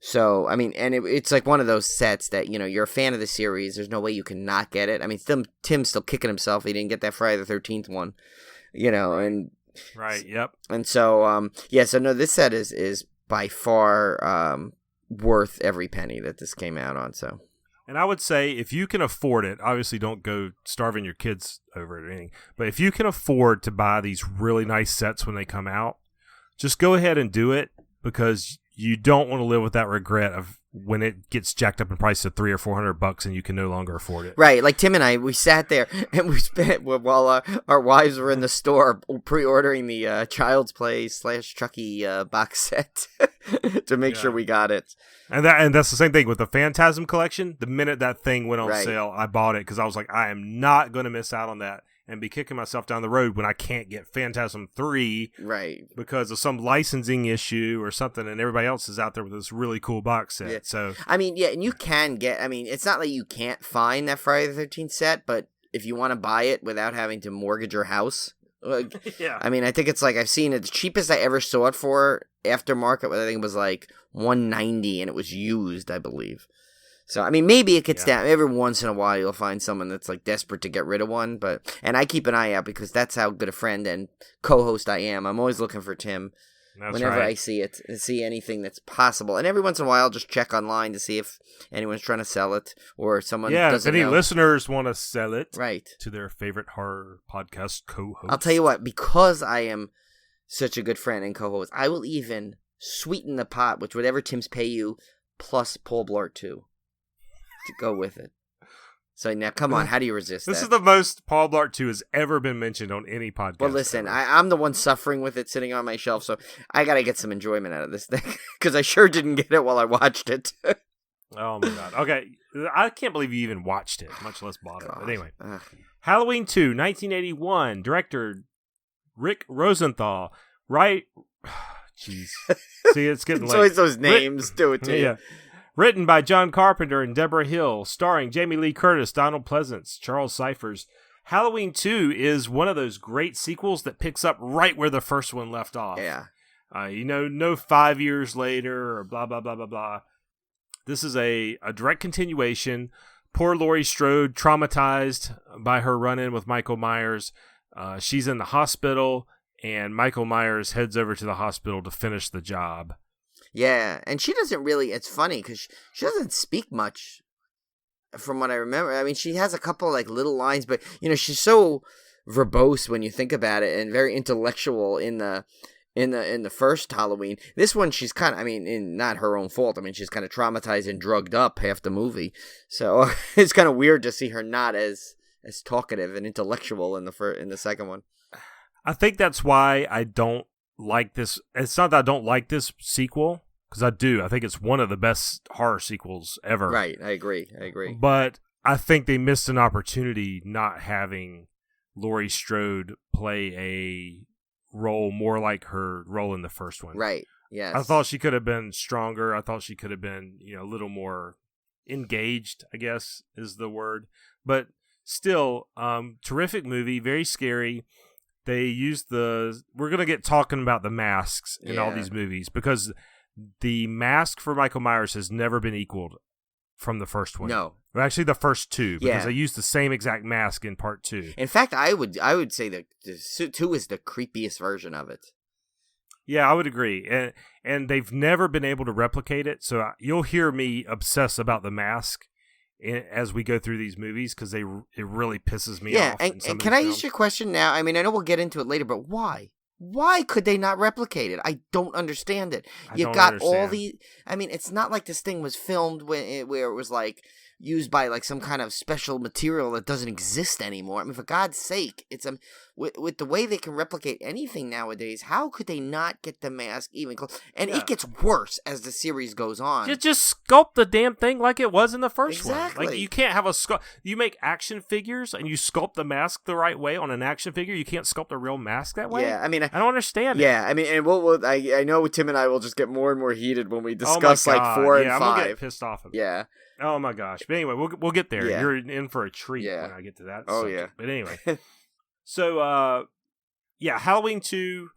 So I mean, and it's like one of those sets that you're a fan of the series. There's no way you can not get it. I mean, Tim's still kicking himself. He didn't get that Friday the 13th one, and right, yep. And so so no, this set is by far worth every penny that this came out on. So, and I would say if you can afford it, obviously don't go starving your kids over it or anything, but if you can afford to buy these really nice sets when they come out, just go ahead and do it, because you don't want to live with that regret of when it gets jacked up in price to $300 or $400 and you can no longer afford it. Right, like Tim and I, we sat there and we spent while our wives were in the store pre-ordering the Child's Play / Chucky box set to make sure we got it. And that's the same thing with the Phantasm collection. The minute that thing went on sale, I bought it because I was like, I am not going to miss out on that and be kicking myself down the road when I can't get Phantasm 3 because of some licensing issue or something, and everybody else is out there with this really cool box set. Yeah. So I mean, yeah, and you can get, it's not like you can't find that Friday the 13th set, but if you want to buy it without having to mortgage your house, yeah. I mean, I think it's I've seen it, the cheapest I ever saw it for aftermarket, I think it was $190, and it was used, I believe. So, I mean, maybe it gets down. Every once in a while, you'll find someone that's desperate to get rid of one. And I keep an eye out because that's how good a friend and co-host I am. I'm always looking for Tim whenever I see anything that's possible. And every once in a while, I'll just check online to see if anyone's trying to sell it or someone doesn't know. If any listeners want to sell it to their favorite horror podcast co-host. I'll tell you what, because I am such a good friend and co-host, I will even sweeten the pot with whatever Tim's pay you plus Paul Blart 2. To go with it. So now, come on, how do you resist this that? Is the most Paul Blart 2 has ever been mentioned on any podcast. Well, listen, I'm the one suffering with it sitting on my shelf, so I got to get some enjoyment out of this thing, because I sure didn't get it while I watched it. Oh, my God. Okay, I can't believe you even watched it, much less bought it. But anyway, Halloween 2, 1981, director Rick Rosenthal, right? Jeez. See, it's getting it's late. always those names do it to you. Written by John Carpenter and Deborah Hill, starring Jamie Lee Curtis, Donald Pleasance, Charles Cyphers. Halloween 2 is one of those great sequels that picks up right where the first one left off. Yeah. No 5 years later or blah, blah, blah, blah, blah. This is a direct continuation. Poor Laurie Strode, traumatized by her run-in with Michael Myers. She's in the hospital, and Michael Myers heads over to the hospital to finish the job. Yeah, and she doesn't really, it's funny, because she doesn't speak much, from what I remember. I mean, she has a couple, little lines, but, she's so verbose when you think about it, and very intellectual in the first Halloween. This one, she's kind of, not her own fault. She's kind of traumatized and drugged up half the movie. So, it's kind of weird to see her not as talkative and intellectual in the second one. I think that's why I don't like this. It's not that I don't like this sequel. because I do. I think it's one of the best horror sequels ever. Right, I agree. But I think they missed an opportunity not having Laurie Strode play a role more like her role in the first one. Right, yes. I thought she could have been stronger. I thought she could have been, a little more engaged, I guess is the word. But still, terrific movie, very scary. They used we're going to get talking about the masks in all these movies, because the mask for Michael Myers has never been equaled from the first one. No. Well, actually, the first two, because they used the same exact mask in part 2. In fact, I would say that the 2 is the creepiest version of it. Yeah, I would agree. And they've never been able to replicate it, so you'll hear me obsess about the mask as we go through these movies, because it really pisses me off. Yeah, and can I ask you a question now? I mean, I know we'll get into it later, but why? Why could they not replicate it? I don't understand it. You've got all the... I mean, it's not like this thing was filmed where it was like used by like some kind of special material that doesn't exist anymore. I mean, for God's sake, it's with the way they can replicate anything nowadays, how could they not get the mask even close? And it gets worse as the series goes on. Just sculpt the damn thing like it was in the first one. Exactly. Like, you can't have you make action figures and you sculpt the mask the right way on an action figure. You can't sculpt a real mask that way. Yeah, I mean, I don't understand it. Yeah, I mean, and I know Tim and I will just get more and more heated when we discuss like 4 and 5. I'm gonna get pissed off of it. Yeah. Oh my gosh. But anyway, we'll get there. Yeah. You're in for a treat when I get to that. Oh, subject. yeah. But anyway. So, Halloween 2,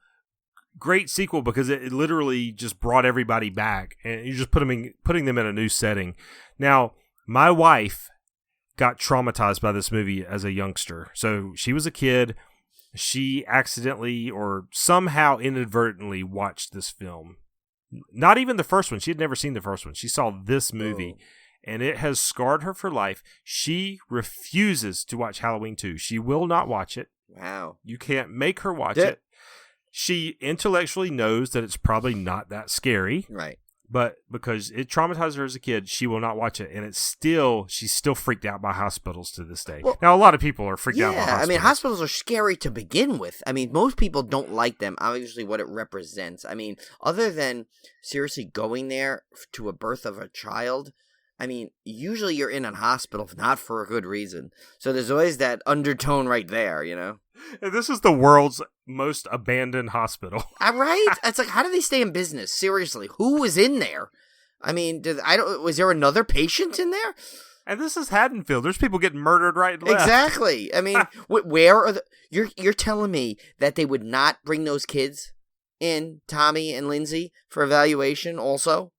great sequel, because it literally just brought everybody back, and you just putting them in a new setting. Now, my wife got traumatized by this movie as a youngster. So she was a kid. She accidentally or somehow inadvertently watched this film. Not even the first one. She had never seen the first one. She saw this movie. And it has scarred her for life. She refuses to watch Halloween 2. She will not watch it. Wow. You can't make her watch it. She intellectually knows that it's probably not that scary. Right. But because it traumatized her as a kid, she will not watch it. And she's still freaked out by hospitals to this day. Well, now, a lot of people are freaked out by hospitals. I mean, hospitals are scary to begin with. I mean, most people don't like them, obviously what it represents. I mean, other than seriously going there to a birth of a child, I mean, usually you're in a hospital, not for a good reason. So there's always that undertone right there, And this is the world's most abandoned hospital. Right? It's like, how do they stay in business? Seriously, who was in there? I mean, was there another patient in there? And this is Haddonfield. There's people getting murdered right and left. Exactly. I mean, where are you're telling me that they would not bring those kids in, Tommy and Lindsay, for evaluation also?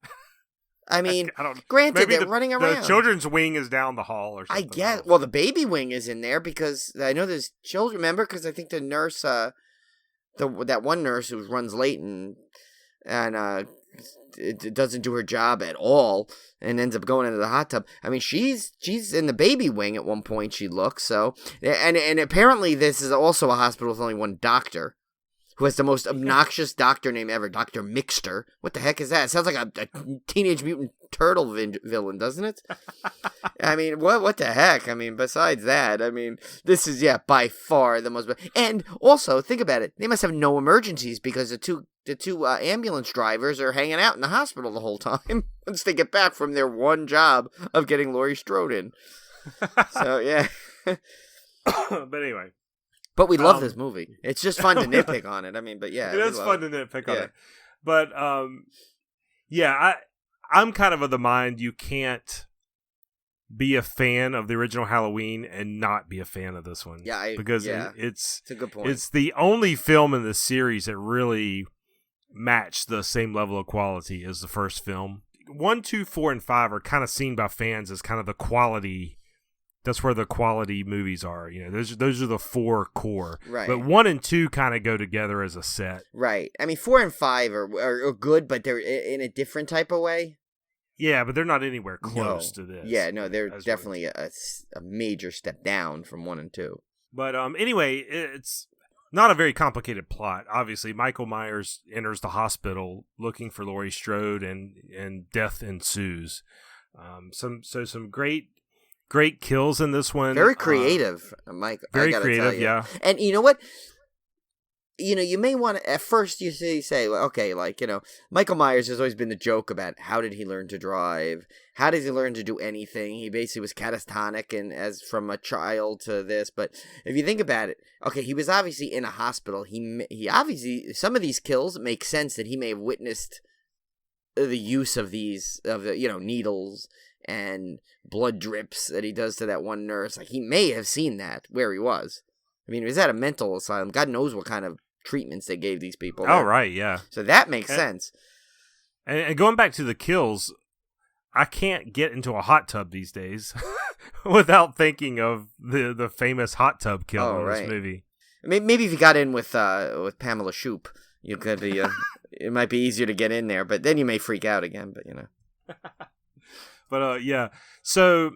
I mean, granted, they're running around. The children's wing is down the hall or something. I guess. Well, the baby wing is in there because I know there's children. Remember? Because I think the nurse, that one nurse who runs late and it doesn't do her job at all and ends up going into the hot tub. I mean, she's in the baby wing at one point, she looks. So, and apparently this is also a hospital with only one doctor, who has the most obnoxious doctor name ever, Dr. Mixter. What the heck is that? It sounds like a Teenage Mutant Turtle villain, doesn't it? I mean, what the heck? I mean, besides that, I mean, this is, by far the most... And also, think about it. They must have no emergencies because the two ambulance drivers are hanging out in the hospital the whole time once they get back from their one job of getting Laurie Strode in. So, yeah. But anyway... But we love this movie. It's just fun to nitpick on it. I mean, but yeah. It is fun to nitpick on it. But, I'm kind of the mind you can't be a fan of the original Halloween and not be a fan of this one. Because it's a good point. It's the only film in the series that really matched the same level of quality as the first film. 1, 2, 4, and 5 are kind of seen by fans as kind of the quality... That's where the quality movies are. Those are the 4 core. Right. But 1 and 2 kind of go together as a set. Right. I mean, 4 and 5 are good, but they're in a different type of way. Yeah, but they're not anywhere close to this. Yeah, no, they're definitely a major step down from 1 and 2. But anyway, it's not a very complicated plot. Obviously, Michael Myers enters the hospital looking for Laurie Strode, and death ensues. Some great kills in this one. Very creative, Mike. Very creative, yeah. And you know what? you may want to, at first you say, well, okay, like, Michael Myers has always been the joke about how did he learn to drive? How did he learn to do anything? He basically was catatonic and as from a child to this. But if you think about it, okay, he was obviously in a hospital. He obviously, some of these kills make sense that he may have witnessed the use of needles and blood drips that he does to that one nurse. Like, he may have seen that where he was. I mean, he was at a mental asylum. God knows what kind of treatments they gave these people. Oh, right, yeah. So that makes sense. And going back to the kills, I can't get into a hot tub these days without thinking of the famous hot tub kill in this movie. Maybe if you got in with Pamela Shoop, you could be. It might be easier to get in there, but then you may freak out again. But But yeah, so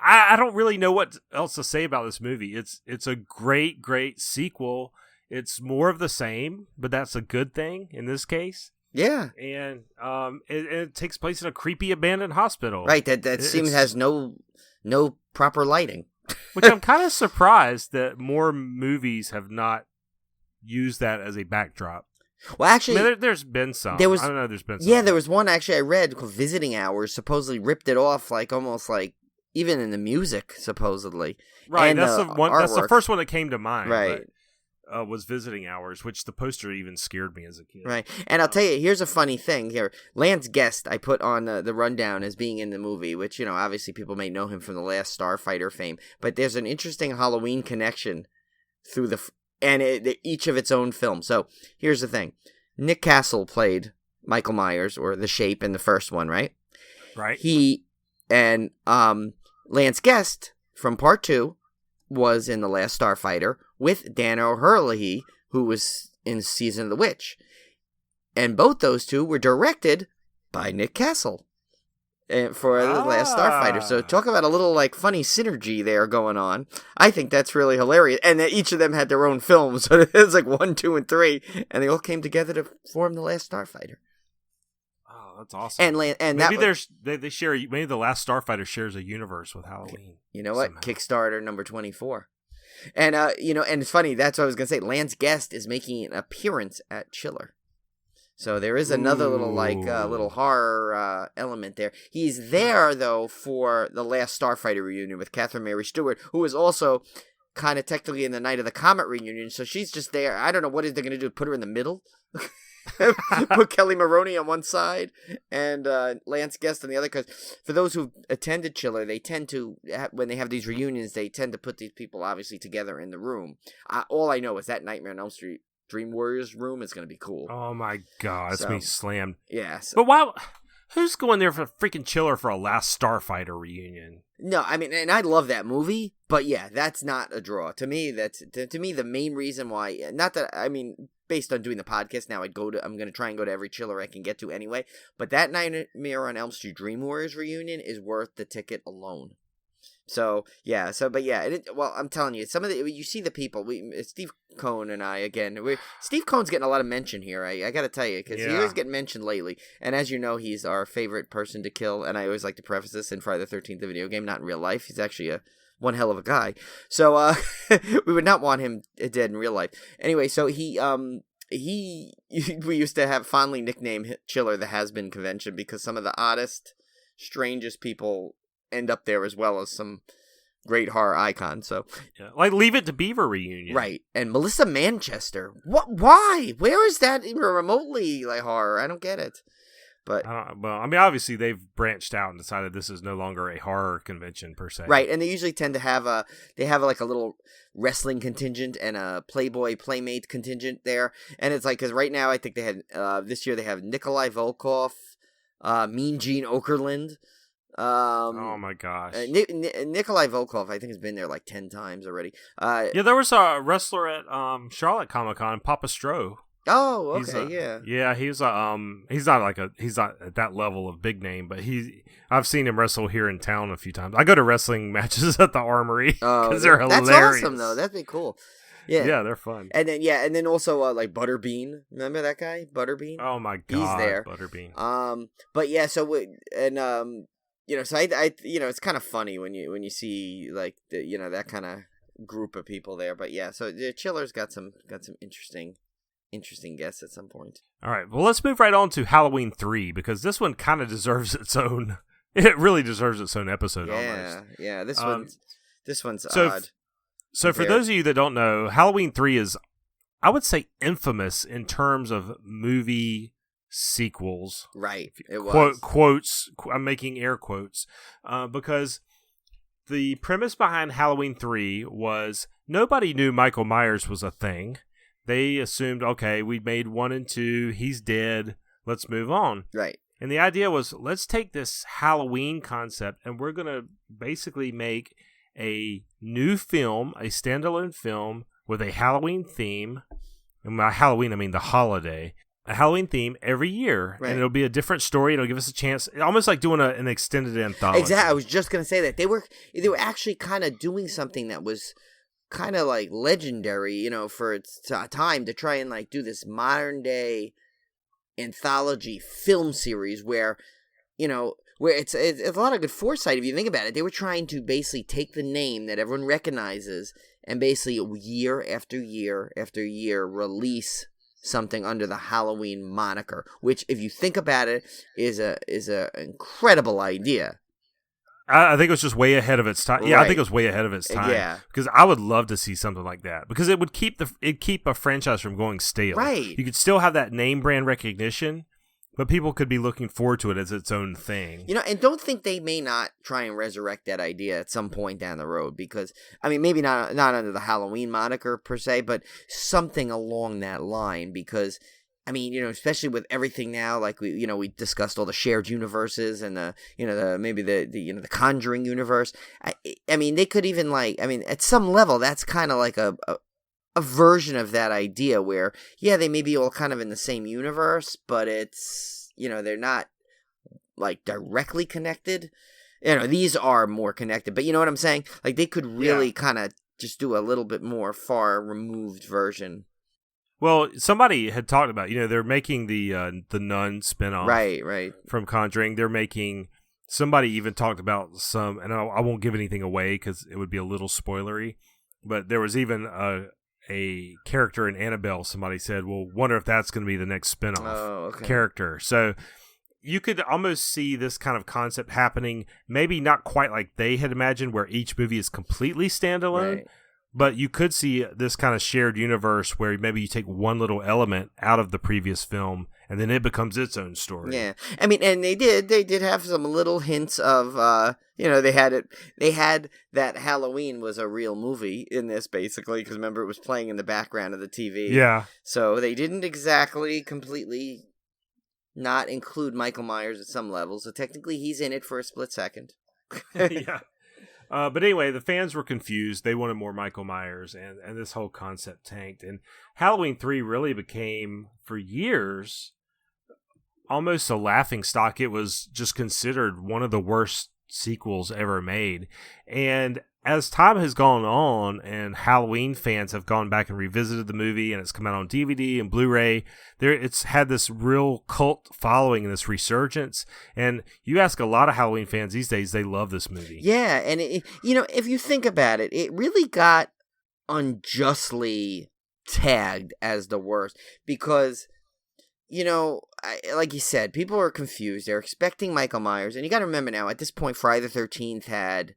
I don't really know what else to say about this movie. It's a great sequel. It's more of the same, but that's a good thing in this case. Yeah, and it takes place in a creepy abandoned hospital. Right, that seems has no proper lighting. Which I'm kind of surprised that more movies have not used that as a backdrop. Well, actually, I mean, there's been some. I don't know. There's been some. Yeah, there was one actually I read called Visiting Hours. Supposedly ripped it off, like almost like even in the music, supposedly. Right. And that's the one. artwork. That's the first one that came to mind. Right. But, was Visiting Hours, which the poster even scared me as a kid. Right. And I'll tell you, here's a funny thing here. Lance Guest, I put on the rundown as being in the movie, which, obviously people may know him from the Last Starfighter fame. But there's an interesting Halloween connection through each of its own film. So here's the thing. Nick Castle played Michael Myers, or the Shape, in the first one, right? Right. He and Lance Guest from Part 2 was in The Last Starfighter with Dan O'Herlihy, who was in Season of the Witch. And both those two were directed by Nick Castle for The Last Starfighter. So talk about a little funny synergy there going on. I think that's really hilarious. And that each of them had their own films. So it's 1, 2, and 3. And they all came together to form The Last Starfighter. Oh, that's awesome. And maybe they share. Maybe The Last Starfighter shares a universe with Halloween. You know what? Somehow. Kickstarter number 24. And and it's funny. That's what I was gonna say. Lance Guest is making an appearance at Chiller. So there is another little horror element there. He's there though for the Last Starfighter reunion with Catherine Mary Stewart, who is also kind of technically in the Night of the Comet reunion. So she's just there. I don't know what they're gonna do. Put her in the middle. Put Kelly Maroney on one side and Lance Guest on the other. Because for those who've attended Chiller, they tend to, when they have these reunions, they tend to put these people obviously together in the room. All I know is that Nightmare on Elm Street Dream Warriors room is going to be cool. Oh my god, it's me slammed. Yeah. But why? Who's going there for freaking Chiller for a Last Starfighter reunion? No, I mean, and I love that movie, but yeah, that's not a draw. To me, to me the main reason why, not that, I mean, based on doing the podcast now, I'm going to try and go to every Chiller I can get to anyway, but that Nightmare on Elm Street Dream Warriors reunion is worth the ticket alone. So, yeah, well, I'm telling you, you see the people, Steve Cohn and I, again, Steve Cohn's getting a lot of mention here, I got to tell you, because he always getting mentioned lately, and as you know, he's our favorite person to kill, and I always like to preface this in Friday the 13th, the video game, not in real life. He's actually one hell of a guy, so we would not want him dead in real life. Anyway, so we used to have fondly nicknamed Chiller the Has-Been Convention, because some of the oddest, strangest people end up there, as well as some great horror icons. So, yeah, like Leave It to Beaver reunion, right? And Melissa Manchester. What? Why? Where is that even remotely like horror? I don't get it. But well, I mean, obviously they've branched out and decided this is no longer a horror convention per se, right? And they usually tend to have a little wrestling contingent and a Playboy Playmate contingent there. And it's because right now I think they had this year they have Nikolai Volkov, Mean Gene Okerlund. Oh my gosh, Nikolai Volkov, I think, has been there 10 times already. Yeah, there was a wrestler at Charlotte Comicon, Papa Stro. Oh, okay, yeah. He's not at that level of big name, but I've seen him wrestle here in town a few times. I go to wrestling matches at the Armory because they're hilarious. That's awesome, though. That'd be cool. Yeah, they're fun. And then also Butterbean. Remember that guy, Butterbean? Oh my god, he's there. Butterbean. But yeah, so so I it's kind of funny when you see that kind of group of people there. But yeah, so the Chiller's got some interesting interesting guess at some point. All right, well, let's move right on to Halloween 3, because this one kind of deserves its own. It really deserves its own episode almost. Yeah. This one's odd. So for those of you that don't know, Halloween 3 is, I would say, infamous in terms of movie sequels. Right. It was. Quotes. I'm making air quotes. Because the premise behind Halloween 3 was nobody knew Michael Myers was a thing. They assumed, okay, we made 1 and 2. He's dead. Let's move on. Right. And the idea was, let's take this Halloween concept and we're going to basically make a new film, a standalone film with a Halloween theme. And by Halloween, I mean the holiday. A Halloween theme every year. Right. And it'll be a different story. It'll give us a chance. Almost like doing an extended anthology. Exactly. I was just going to say that. They were actually kind of doing something that was kind of like legendary, for its time, to try and like do this modern day anthology film series where it's a lot of good foresight if you think about it. They were trying to basically take the name that everyone recognizes and basically year after year after year release something under the Halloween moniker, which if you think about it is a incredible idea. I think it was just way ahead of its time. Yeah, right. I think it was way ahead of its time. Yeah, because I would love to see something like that, because it would keep a franchise from going stale. Right. You could still have that name brand recognition, but people could be looking forward to it as its own thing. And don't think they may not try and resurrect that idea at some point down the road, because I mean, maybe not under the Halloween moniker per se, but something along that line, because I mean, especially with everything now, like we discussed all the shared universes and the Conjuring universe. I mean, they could even at some level, that's kind of like a version of that idea where, yeah, they may be all kind of in the same universe, but it's, they're not like directly connected. These are more connected, but you know what I'm saying? Like they could really kind of just do a little bit more far removed version. Well, somebody had talked about, they're making the Nun spinoff, right, from Conjuring. They're making. Somebody even talked about and I won't give anything away because it would be a little spoilery. But there was even a character in Annabelle. Somebody said, "Well, wonder if that's going to be the next spinoff character." So you could almost see this kind of concept happening. Maybe not quite like they had imagined, where each movie is completely standalone. Right. But you could see this kind of shared universe where maybe you take one little element out of the previous film and then it becomes its own story. Yeah. I mean, and they did have some little hints of, they had that Halloween was a real movie in this basically, because remember it was playing in the background of the TV. Yeah. So they didn't exactly completely not include Michael Myers at some level. So technically he's in it for a split second. Yeah. But anyway, the fans were confused. They wanted more Michael Myers, and this whole concept tanked. And Halloween 3 really became, for years, almost a laughingstock. It was just considered one of the worst sequels ever made. And as time has gone on and Halloween fans have gone back and revisited the movie, and it's come out on DVD and Blu-ray, it's had this real cult following and this resurgence. And you ask a lot of Halloween fans these days, they love this movie. Yeah, and if you think about it, it really got unjustly tagged as the worst because, like you said, people are confused. They're expecting Michael Myers, and you got to remember now, at this point, Friday the 13th had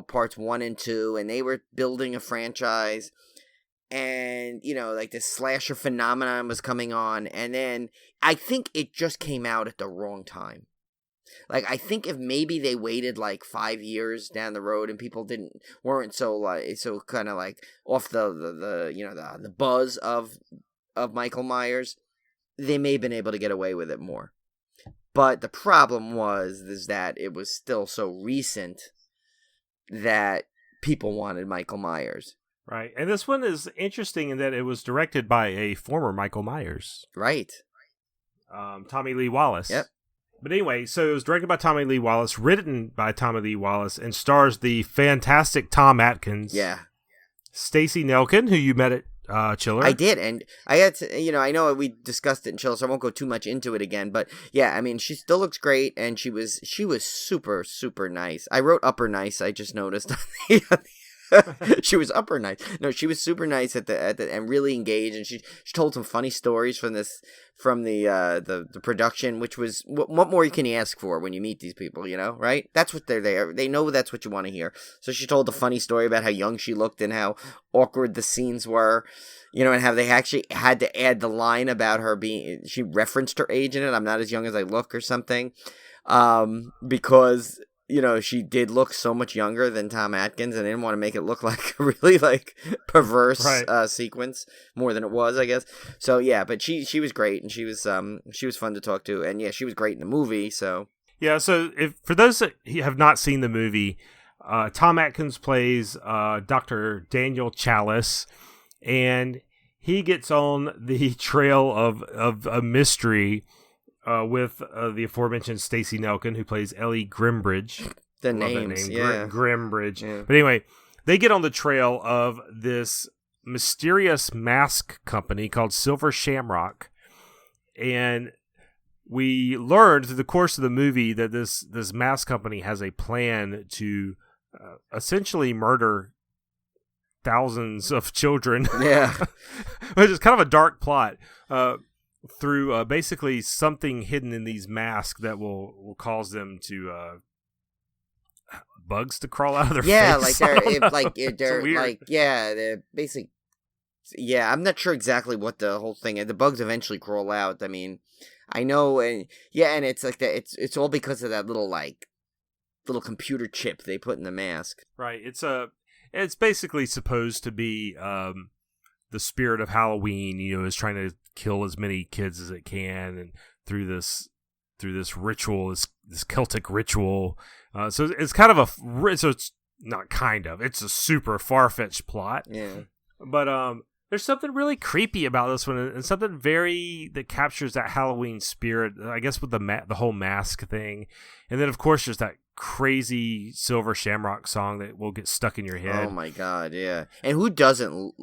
parts 1 and 2, and they were building a franchise, and, like this slasher phenomenon was coming on, and then I think it just came out at the wrong time. Like, I think if maybe they waited like 5 years down the road and people weren't so kind of like off the buzz of Michael Myers, they may have been able to get away with it more. But the problem is that it was still so recent that people wanted Michael Myers. Right. And this one is interesting in that it was directed by a former Michael Myers. Right. Tommy Lee Wallace. Yep. But anyway, so it was directed by Tommy Lee Wallace, written by Tommy Lee Wallace, and stars the fantastic Tom Atkins. Yeah. Stacey Nelkin, who you met at Chiller. I did, and I had to, I know we discussed it in Chiller, so I won't go too much into it again, but yeah, I mean, she still looks great, and she was super, super nice. I wrote upper nice, I just noticed She was upper nice. No, she was super nice at the and really engaged, and she told some funny stories from the production, which was what more can you ask for when you meet these people, right? That's what they're there. They know that's what you want to hear. So she told a funny story about how young she looked and how awkward the scenes were, and how they actually had to add the line about her she referenced her age in it. I'm not as young as I look or something, because she did look so much younger than Tom Atkins, and they didn't want to make it look like a really perverse sequence more than it was, I guess. So yeah, but she was great, and she was fun to talk to, and yeah, she was great in the movie. So yeah, so for those that have not seen the movie, Tom Atkins plays Dr. Daniel Chalice, and he gets on the trail of a mystery. With the aforementioned Stacey Nelkin, who plays Ellie Grimbridge. The names, yeah. Grimbridge. Yeah. But anyway, they get on the trail of this mysterious mask company called Silver Shamrock. And we learned through the course of the movie that this mask company has a plan to essentially murder thousands of children. Yeah. Which is kind of a dark plot. Through basically something hidden in these masks that will cause them to bugs to crawl out of their face. They're basic. Yeah, I'm not sure exactly what the whole thing is. The bugs eventually crawl out. I mean, I know, and it's like that. It's all because of that little computer chip they put in the mask. Right. It's basically supposed to be the spirit of Halloween. Is trying to kill as many kids as it can, and through this ritual, this Celtic ritual. So it's kind of it's not kind of, it's a super far-fetched plot. Yeah. But there's something really creepy about this one, and something that captures that Halloween spirit, I guess, with the whole mask thing. And then of course there's that crazy Silver Shamrock song that will get stuck in your head. Oh my god, yeah. And who doesn't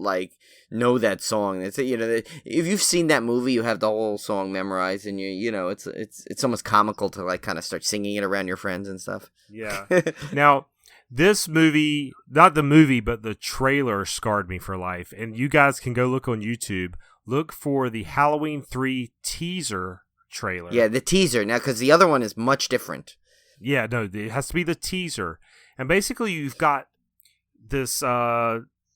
know that song? It's if you've seen that movie, you have the whole song memorized, and it's almost comical to kind of start singing it around your friends and stuff. Yeah. Now, this movie, not the movie, but the trailer scarred me for life. And you guys can go look on YouTube. Look for the Halloween 3 teaser trailer. Yeah, the teaser. Now, because the other one is much different. Yeah, no, it has to be the teaser. And basically you've got this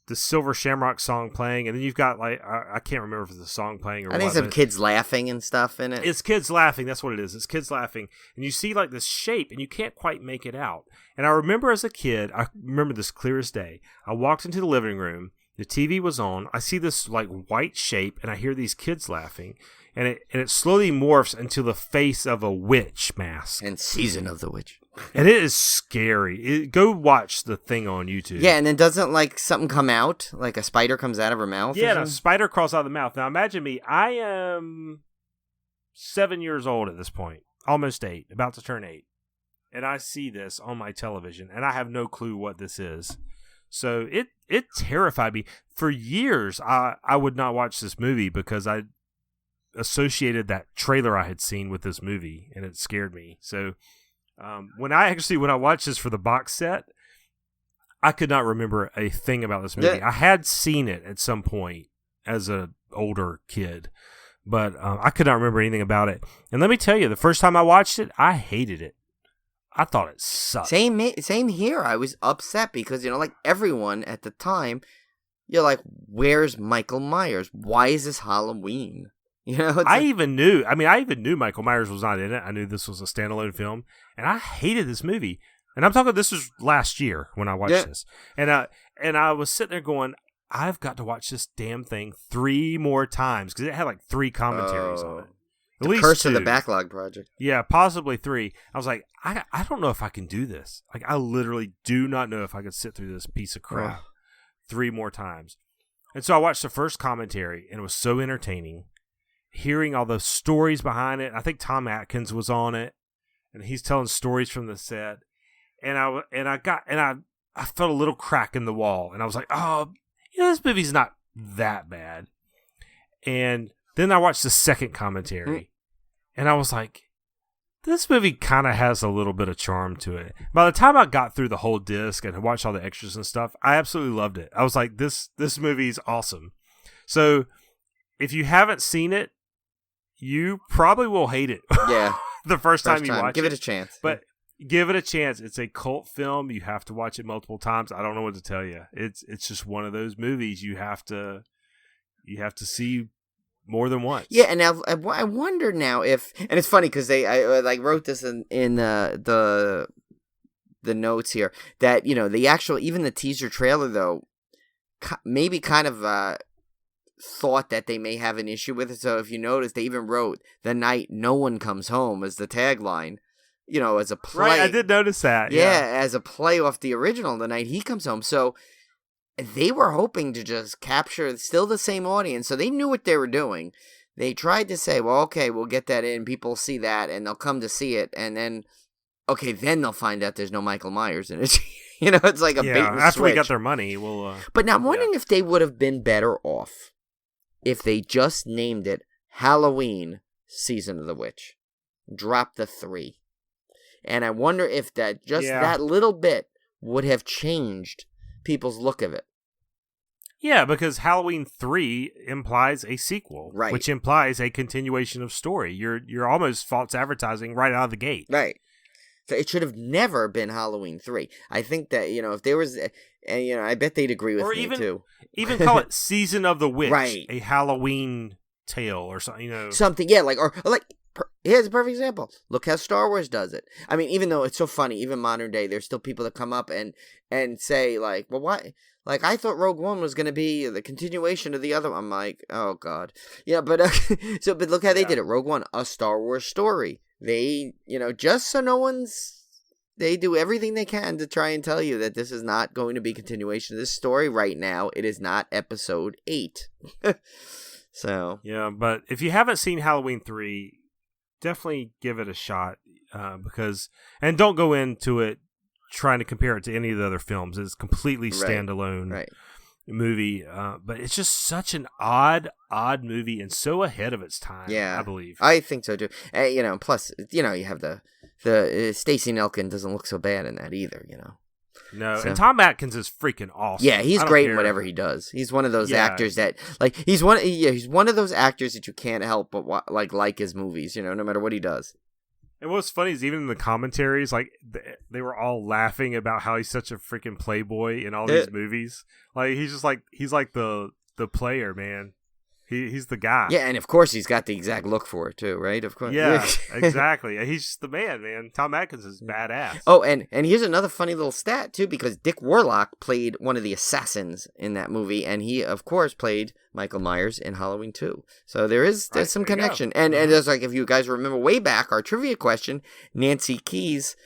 the Silver Shamrock song playing, and then you've got I can't remember if it's a song playing or what. I think some kids laughing and stuff in it. It's kids laughing, that's what it is. It's kids laughing. And you see this shape, and you can't quite make it out. And I remember as a kid, I remember this clear as day. I walked into the living room, the TV was on, I see this white shape, and I hear these kids laughing. And it slowly morphs into the face of a witch mask. And Season of the Witch. And it is scary. Go watch the thing on YouTube. Yeah, and then doesn't something come out? Like a spider comes out of her mouth? Yeah, a spider crawls out of the mouth. Now imagine me. I am 7 years old at this point. Almost 8. About to turn 8. And I see this on my television. And I have no clue what this is. So it terrified me. For years, I would not watch this movie because I associated that trailer I had seen with this movie, and it scared me. So when I watched this for the box set, I could not remember a thing about this movie. Yeah. I had seen it at some point as an older kid, but I could not remember anything about it. And let me tell you, the first time I watched it, I hated it. I thought it sucked. Same here. I was upset because, everyone at the time, you're like, where's Michael Myers? Why is this Halloween? I even knew Michael Myers was not in it. I knew this was a standalone film, and I hated this movie. And I'm talking, this was last year when I watched this. And I was sitting there going, I've got to watch this damn thing 3 more times, because it had 3 commentaries on it. At least Curse 2. Of the Backlog Project. Yeah, possibly 3. I was like, I don't know if I can do this. I literally do not know if I could sit through this piece of crap 3 more times. And so I watched the first commentary, and it was so entertaining. Hearing all the stories behind it. I think Tom Atkins was on it, and he's telling stories from the set. And I felt a little crack in the wall, and I was like, oh, this movie's not that bad. And then I watched the second commentary, and I was like, This movie kind of has a little bit of charm to it. By the time I got through the whole disc and watched all the extras and stuff, I absolutely loved it. I was like, this movie is awesome. So if you haven't seen it, you probably will hate it. Yeah. the first time you watch it. Give it a chance. But give it a chance. It's a cult film. You have to watch it multiple times. I don't know what to tell you. It's just one of those movies you have to see more than once. Yeah, and now I wonder now if, and it's funny because I like wrote this in the notes here that the actual, even the teaser trailer though maybe kind of thought that they may have an issue with it. So if you notice, they even wrote "the night no one comes home" as the tagline. As a play. Right, I did notice that. Yeah, as a play off the original, "The Night He Comes Home." So they were hoping to just capture still the same audience. So they knew what they were doing. They tried to say, well, okay, we'll get that in. People see that and they'll come to see it. And then, okay, then they'll find out there's no Michael Myers in it. It's like a bait and after switch. We got their money, we'll... But now I'm wondering if they would have been better off if they just named it Halloween Season of the Witch. Drop the 3. And I wonder if that little bit would have changed people's look of it. Yeah, because Halloween 3 implies a sequel, right, which implies a continuation of story. You're almost false advertising right out of the gate. Right. So it should have never been Halloween 3. I think that, if there was, and I bet they'd agree with me too. Even call it Season of the Witch, right, a Halloween tale or something, Something, yeah, here's a perfect example. Look how Star Wars does it. I mean, even though it's so funny, even modern day, there's still people that come up and say, like, well, why? Like, I thought Rogue One was going to be the continuation of the other one. I'm like, oh, God. Yeah, but but look how they did it. Rogue One, a Star Wars story. They, just so no one's, they do everything they can to try and tell you that this is not going to be continuation of this story right now. It is not episode 8. So. Yeah, but if you haven't seen Halloween 3, definitely give it a shot because, and don't go into it trying to compare it to any of the other films. It's completely standalone movie, but it's just such an odd movie and so ahead of its time. Yeah, I believe. I think so too. Plus, you have the Stacey Nelkin doesn't look so bad in that either. No, and Tom Atkins is freaking awesome. Yeah, he's great in whatever he does. He's one of those actors that, like, he's one of those actors that you can't help but like his movies. No matter what he does. And what's funny is even in the commentaries, like they were all laughing about how he's such a freaking playboy in all these movies. Like he's like the player, man. He's the guy. Yeah, and of course he's got the exact look for it too, right? Of course. Yeah, exactly. He's just the man. Tom Atkins is badass. Oh, and here's another funny little stat too, because Dick Warlock played one of the assassins in that movie, and he of course played Michael Myers in Halloween 2. So there's some connection. And there's if you guys remember way back, our trivia question, Nancy Keys,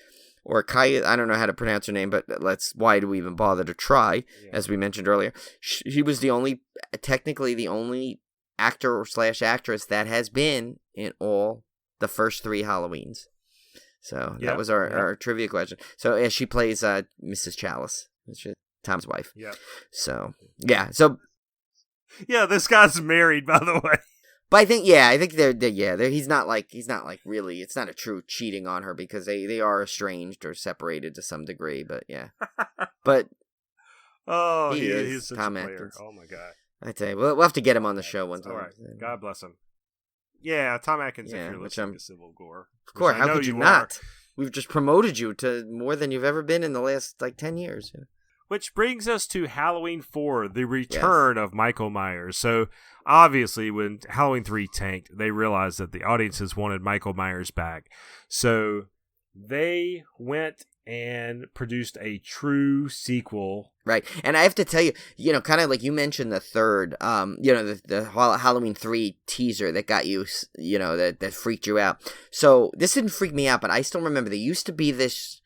or Kaya, I don't know how to pronounce her name, but why do we even bother to try? Yeah. As we mentioned earlier, she was technically the only actor / actress that has been in all the first 3 Halloweens. So that was our trivia question. So she plays Mrs. Chalice, which is Tom's wife. Yeah. So yeah, this guy's married, by the way. But I think he's not like really, it's not a true cheating on her because they are estranged or separated to some degree, but yeah. But he's such Tom a player. Atkins. Oh my God. I tell you, we'll have to get him on the show one time. All right. God bless him. Yeah, Tom Atkins, if you're listening to Civil Gore. Of course, how could you not? We've just promoted you to more than you've ever been in the last 10 years. Yeah. Which brings us to Halloween 4, the return of Michael Myers. So, obviously, when Halloween 3 tanked, they realized that the audiences wanted Michael Myers back. So, they went and produced a true sequel. Right. And I have to tell you, kind of like you mentioned the third, the Halloween 3 teaser that got you, that freaked you out. So, this didn't freak me out, but I still remember there used to be this,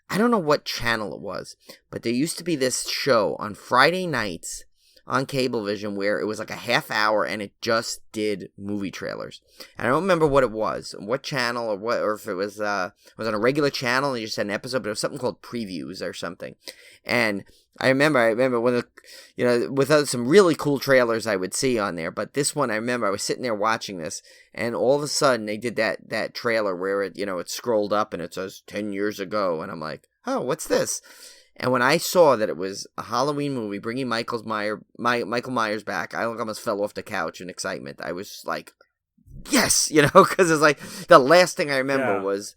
I don't know what channel it was, but there used to be this show on Friday nights on Cablevision where it was like a half hour and it just did movie trailers. And I don't remember what it was, what channel or if it was on a regular channel and you just had an episode, but it was something called previews or something. And I remember when with some really cool trailers I would see on there, but this one I remember I was sitting there watching this, and all of a sudden they did that trailer where it scrolled up and it says 10 years ago, and I'm like, oh, what's this? And when I saw that it was a Halloween movie bringing Michael Myers back, I almost fell off the couch in excitement. I was like, yes, because it's like the last thing I remember was,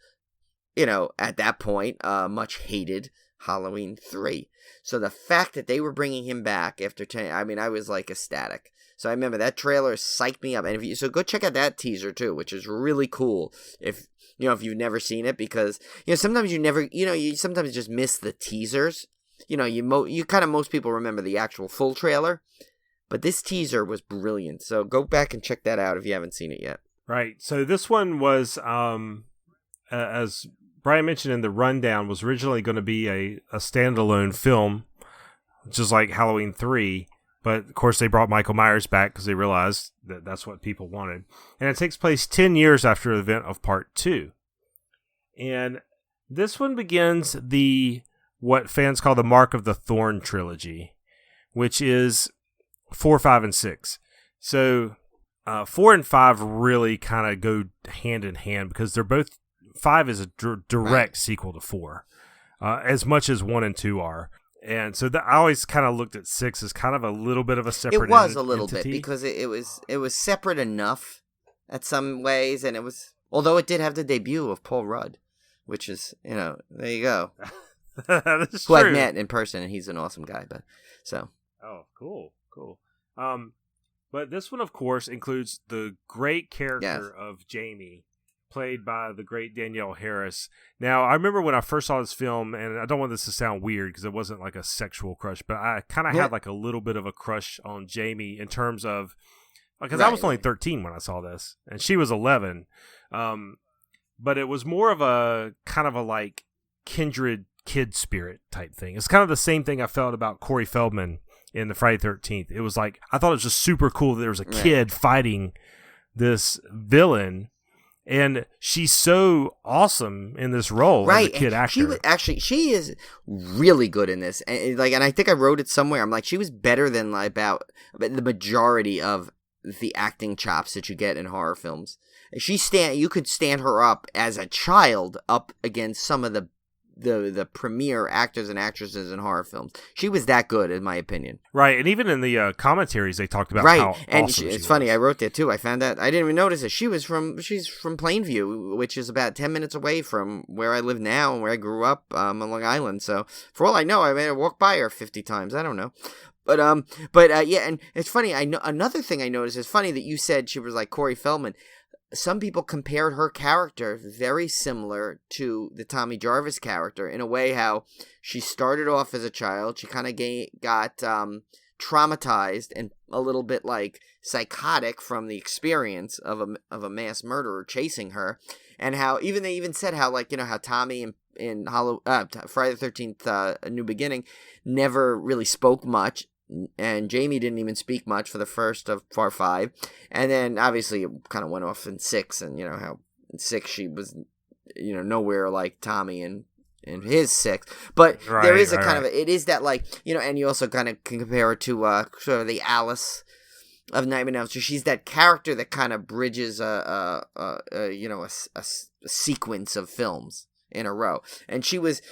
at that point, much hated Halloween 3. So the fact that they were bringing him back after 10, I was like ecstatic. So I remember that trailer psyched me up. And so go check out that teaser too, which is really cool. If you've never seen it, because, sometimes you sometimes just miss the teasers. Most people remember the actual full trailer, but this teaser was brilliant. So go back and check that out if you haven't seen it yet. Right. So this one was, as Brian mentioned in the rundown, was originally going to be a standalone film, just like Halloween 3. But, of course, they brought Michael Myers back because they realized that that's what people wanted. And it takes place 10 years after the event of Part 2. And this one begins what fans call the Mark of the Thorn trilogy, which is 4, 5, and 6. So 4 and 5 really kind of go hand in hand because they're both... 5 is a direct sequel to 4, as much as 1 and 2 are. And so I always kind of looked at 6 as kind of a little bit of a separate entity. It was a little bit, because it was separate enough at some ways, and it was, although it did have the debut of Paul Rudd, which is, there you go. That's who true. I've met in person, and he's an awesome guy, Oh, cool. But this one, of course, includes the great character of Jamie, played by the great Danielle Harris. Now, I remember when I first saw this film, and I don't want this to sound weird because it wasn't like a sexual crush, but I kind of had like a little bit of a crush on Jamie in terms of, because I was only 13 when I saw this, and she was 11. But it was more of a kind of a like kindred kid spirit type thing. It's kind of the same thing I felt about Corey Feldman in the Friday 13th. It was like, I thought it was just super cool that there was a kid fighting this villain. And she's so awesome in this role as a kid actor. She is really good in this. And I think I wrote it somewhere. I'm like, she was better than about the majority of the acting chops that you get in horror films. You could stand her up as a child up against some of the premier actors and actresses in horror films. She was that good, in my opinion. Right, and even in the commentaries, they talked about how awesome it's funny. I wrote that too. I found that I didn't even notice it. She's from Plainview, which is about 10 minutes away from where I live now and where I grew up on Long Island. So for all I know, I may have walked by her 50 times. I don't know. But and it's funny. I know another thing I noticed. It's funny that you said she was like Corey Feldman. Some people compared her character very similar to the Tommy Jarvis character in a way how she started off as a child. She kind of got traumatized and a little bit like psychotic from the experience of a mass murderer chasing her, and how they even said how how Tommy in Friday the 13th A New Beginning never really spoke much. And Jamie didn't even speak much for the first of Part 5. And then, obviously, it kind of went off in 6. And, how in 6 she was, nowhere like Tommy in his 6. But there is a kind of, it is that, and you also kind of can compare her to sort of the Alice of Nightmare on Elm Street. She's that character that kind of bridges a sequence of films in a row, and she was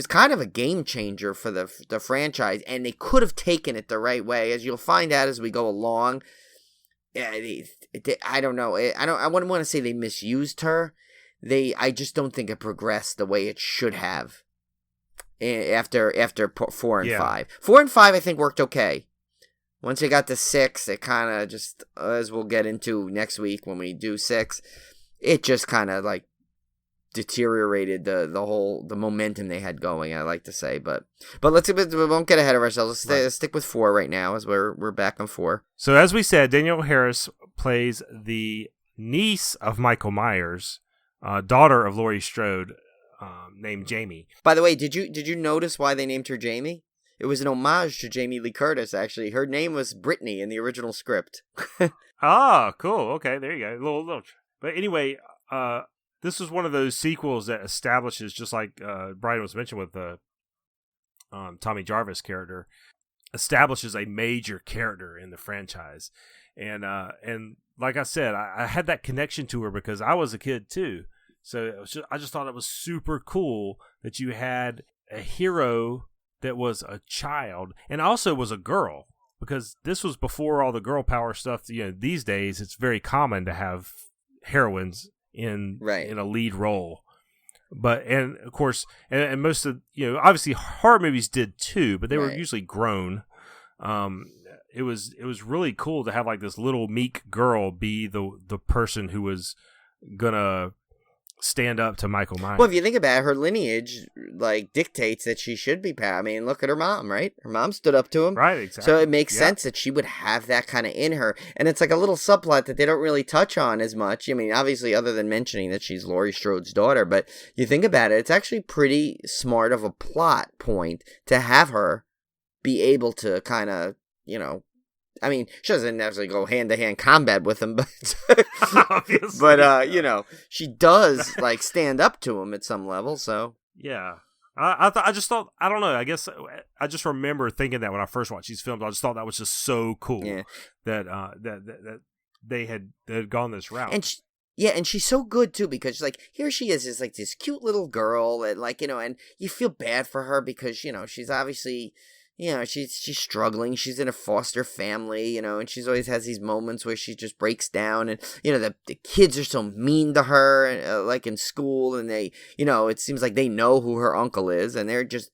kind of a game changer for the franchise, and they could have taken it the right way, as you'll find out as we go along. I don't know. I wouldn't want to say they misused her. I just don't think it progressed the way it should have. After 4 and 5, 4 and 5, I think worked okay. Once they got to 6, it kind of just, as we'll get into next week when we do 6, it just kind of deteriorated the momentum they had going, I like to say, but we won't get ahead of ourselves. Let's stick with 4 right now, as we're back on 4. So as we said, Danielle Harris plays the niece of Michael Myers, daughter of Laurie Strode, named Jamie. By the way, did you notice why they named her Jamie? It was an homage to Jamie Lee Curtis, actually. Her name was Brittany in the original script. Ah, cool. Okay, there you go. Little. But anyway, this was one of those sequels that establishes, just like Brian was mentioning with the Tommy Jarvis character, establishes a major character in the franchise. And like I said, I had that connection to her because I was a kid too. So I just thought it was super cool that you had a hero that was a child and also was a girl, because this was before all the girl power stuff. These days it's very common to have heroines in a lead role. But, and of course, and most of, obviously horror movies did too, but they were usually grown. It was really cool to have like this little meek girl be the person who was gonna stand up to Michael Myers. Well, if you think about it, her lineage dictates that she should be I mean, look at her mom, right? Her mom stood up to him. Right, exactly. So it makes sense that she would have that kind of in her. And it's like a little subplot that they don't really touch on as much. I mean, obviously, other than mentioning that she's Laurie Strode's daughter, but you think about it, it's actually pretty smart of a plot point to have her be able to kind of, I mean, she doesn't necessarily go hand-to-hand combat with him, but she does stand up to him at some level. So yeah, I just thought, I don't know. I guess I just remember thinking that when I first watched these films, I just thought that was just so cool that that they had gone this route. And she's so good too, because here she is this cute little girl, and and you feel bad for her because she's obviously. She's struggling. She's in a foster family, and she's always has these moments where she just breaks down. And, the kids are so mean to her, in school. And they, it seems like they know who her uncle is, and they're just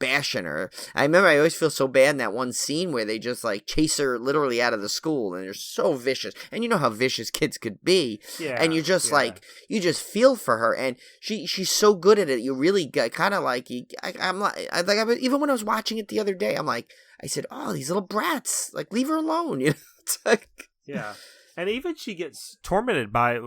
bashing her. I remember I always feel so bad in that one scene where they just chase her literally out of the school, and they're so vicious. And you know how vicious kids could be. Yeah. And you're just you just feel for her, and she's so good at it. You really get kind of even when I was watching it the other day, I said, oh, these little brats, leave her alone. It's yeah. And even she gets tormented by,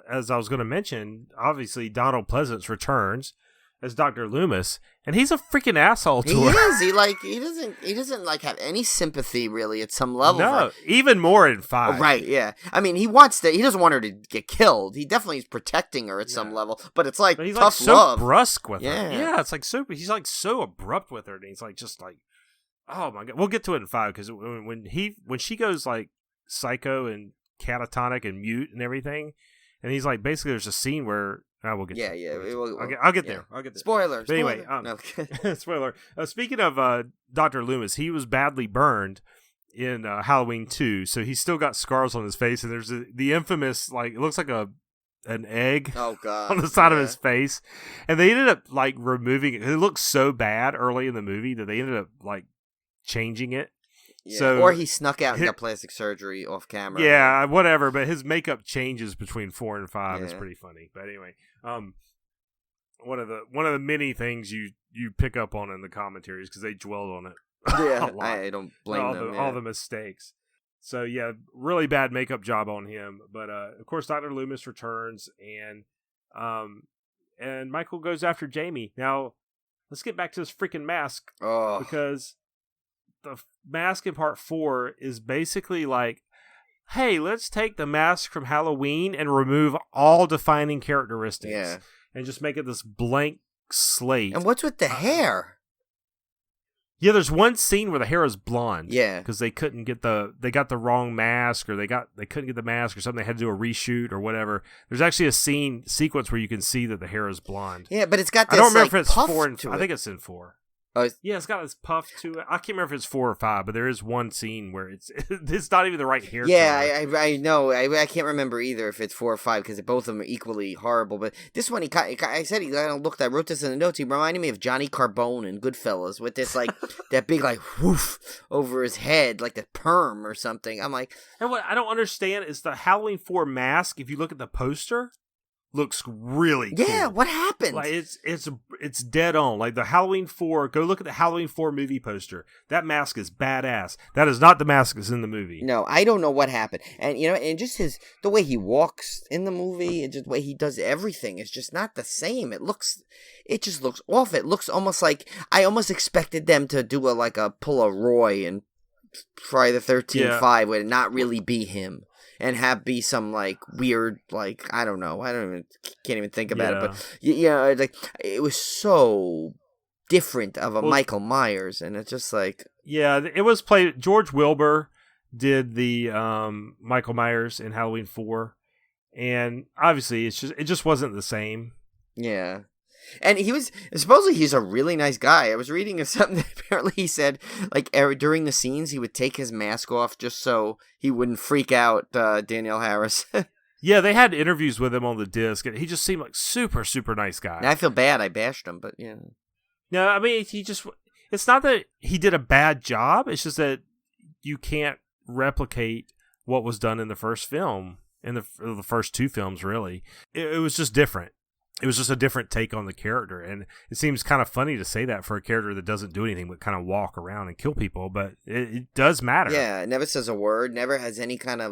as I was going to mention, obviously Donald Pleasance returns as Dr. Loomis, and he's a freaking asshole to her. He doesn't have any sympathy really at some level. No, even more in 5. Oh, right, yeah. I mean, he doesn't want her to get killed. He definitely is protecting her at some level, but it's but he's tough so love. Brusque with her. Yeah, it's he's so abrupt with her, and he's oh my God. We'll get to it in 5, because when she goes psycho and catatonic and mute and everything, and he's basically there's a scene where we'll get I'll get there. Spoiler. But anyway, spoiler. Speaking of Dr. Loomis, he was badly burned in Halloween 2, so he's still got scars on his face, and there's the infamous it looks like an egg on the side of his face, and they ended up removing it. It looked so bad early in the movie that they ended up changing it. Yeah. So, or he snuck out and got plastic surgery off camera. Yeah, whatever. But his makeup changes between 4 and 5. It's pretty funny. But anyway, one of the many things you pick up on in the commentaries, because they dwelled on it. Yeah, I don't blame them. All the mistakes. So yeah, really bad makeup job on him. But of course, Dr. Loomis returns, and Michael goes after Jamie. Now, let's get back to this freaking mask, because the mask in part 4 is basically hey, let's take the mask from Halloween and remove all defining characteristics and just make it this blank slate. And what's with the hair? Yeah, there's one scene where the hair is blonde. Yeah, because they couldn't get they got the wrong mask, or they couldn't get the mask or something. They had to do a reshoot or whatever. There's actually a sequence where you can see that the hair is blonde. Yeah, but it's got this, I don't remember if it's puff 4 and to I it. think it's in 4. Oh, yeah, it's got this puff to it. I can't remember if it's 4 or 5, but there is one scene where it's not even the right hair. Yeah, I know. I can't remember either if it's 4 or 5, because both of them are equally horrible. But this one, I said he looked. I wrote this in the notes. He reminded me of Johnny Carbone in Goodfellas with this that big whoof over his head, like the perm or something. I'm like, and what I don't understand is the Halloween 4 mask. If you look at the poster, looks really cool. Yeah, what happened? Like it's dead on. Like the Halloween 4, go look at the Halloween 4 movie poster. That mask is badass. That is not the mask that's in the movie. No, I don't know what happened. And and just the way he walks in the movie, and just the way he does everything is just not the same. It just looks off. It looks almost like I almost expected them to do pull a Roy and Friday the 13th 5 would not really be him. And be some weird I don't know, can't even think about it, but it was so different of a Michael Myers, and it's just it was played. George Wilbur did the Michael Myers in Halloween 4, and obviously it just wasn't the same. Yeah. And supposedly he's a really nice guy. I was reading of something that apparently he said, during the scenes, he would take his mask off just so he wouldn't freak out Danielle Harris. Yeah, they had interviews with him on the disc, and he just seemed like super, super nice guy. Now, I feel bad. I bashed him, but yeah. No, I mean, it's not that he did a bad job. It's just that you can't replicate what was done in the first film, in the first 2 films, really. It was just different. It was just a different take on the character, and it seems kind of funny to say that for a character that doesn't do anything but kind of walk around and kill people, but it does matter. Yeah, it never says a word, never has any kind of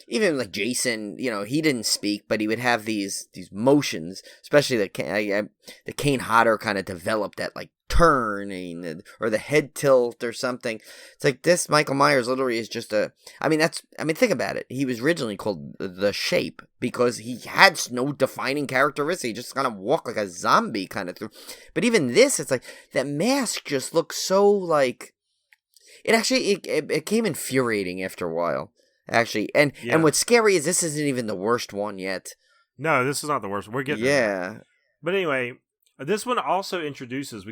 even Jason, he didn't speak, but he would have these motions, especially the Kane Hodder kind of developed that turning or the head tilt or something. It's this Michael Myers literally is just think about it. He was originally called The Shape because he had no defining characteristics. He just kind of walked like a zombie kind of through. But even this, it's that mask just looks so it actually it became infuriating after a while. Actually, and what's scary is this isn't even the worst one yet. No, this is not the worst. We're getting there. But anyway, this one also introduces,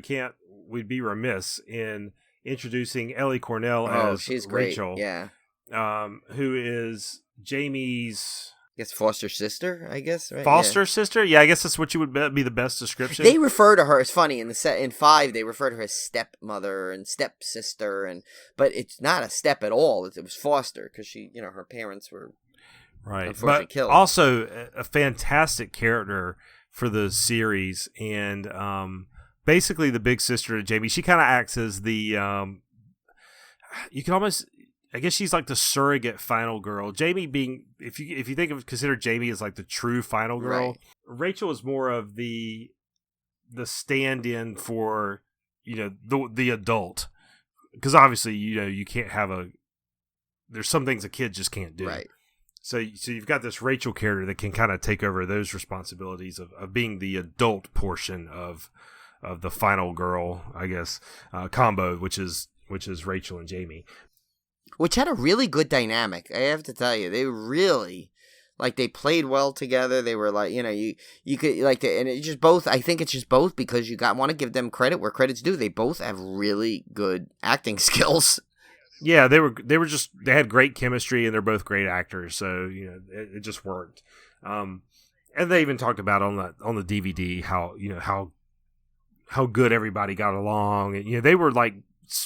we'd be remiss in introducing Ellie Cornell as she's Rachel. Great. Yeah. Who is Jamie's... I guess foster sister, I guess, right? Foster sister? Yeah, I guess that's what you would be the best description. They refer to her, it's funny, in 5, they refer to her as stepmother and stepsister, but it's not a step at all. It was foster, because she, her parents were unfortunately killed. Also, a fantastic character for the series, and basically the big sister to Jamie. She kind of acts as the you can almost, I guess she's like the surrogate final girl. Jamie being, if you consider Jamie as the true final girl, right. Rachel is more of the stand-in for the adult, because obviously you can't have there's some things a kid just can't do. Right. So you've got this Rachel character that can kind of take over those responsibilities of being the adult portion of the final girl, I guess, combo, which is Rachel and Jamie. Which had a really good dynamic, I have to tell you. They really, they played well together. They were you could, and it's just both, I think it's just both because want to give them credit where credit's due. They both have really good acting skills. Yeah, they had great chemistry, and they're both great actors, so it just worked. And they even talked about on the DVD how good everybody got along, and they were like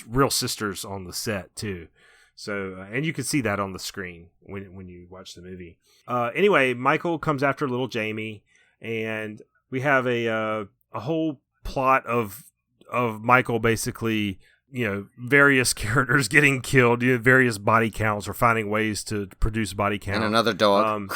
real sisters on the set too. So and you can see that on the screen when you watch the movie. Anyway, Michael comes after little Jamie, and we have a whole plot of Michael basically. Various characters getting killed, various body counts, or finding ways to produce body count. And another dog.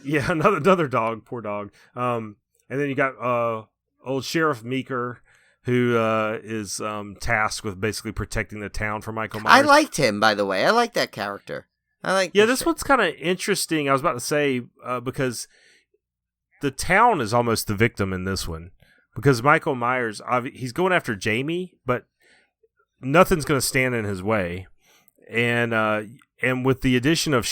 Yeah, another dog, poor dog. And then you got old Sheriff Meeker, who is tasked with basically protecting the town from Michael Myers. I liked him, by the way. I like that character. This one's kind of interesting, I was about to say, because the town is almost the victim in this one. Because Michael Myers, he's going after Jamie, but nothing's going to stand in his way, and with the addition of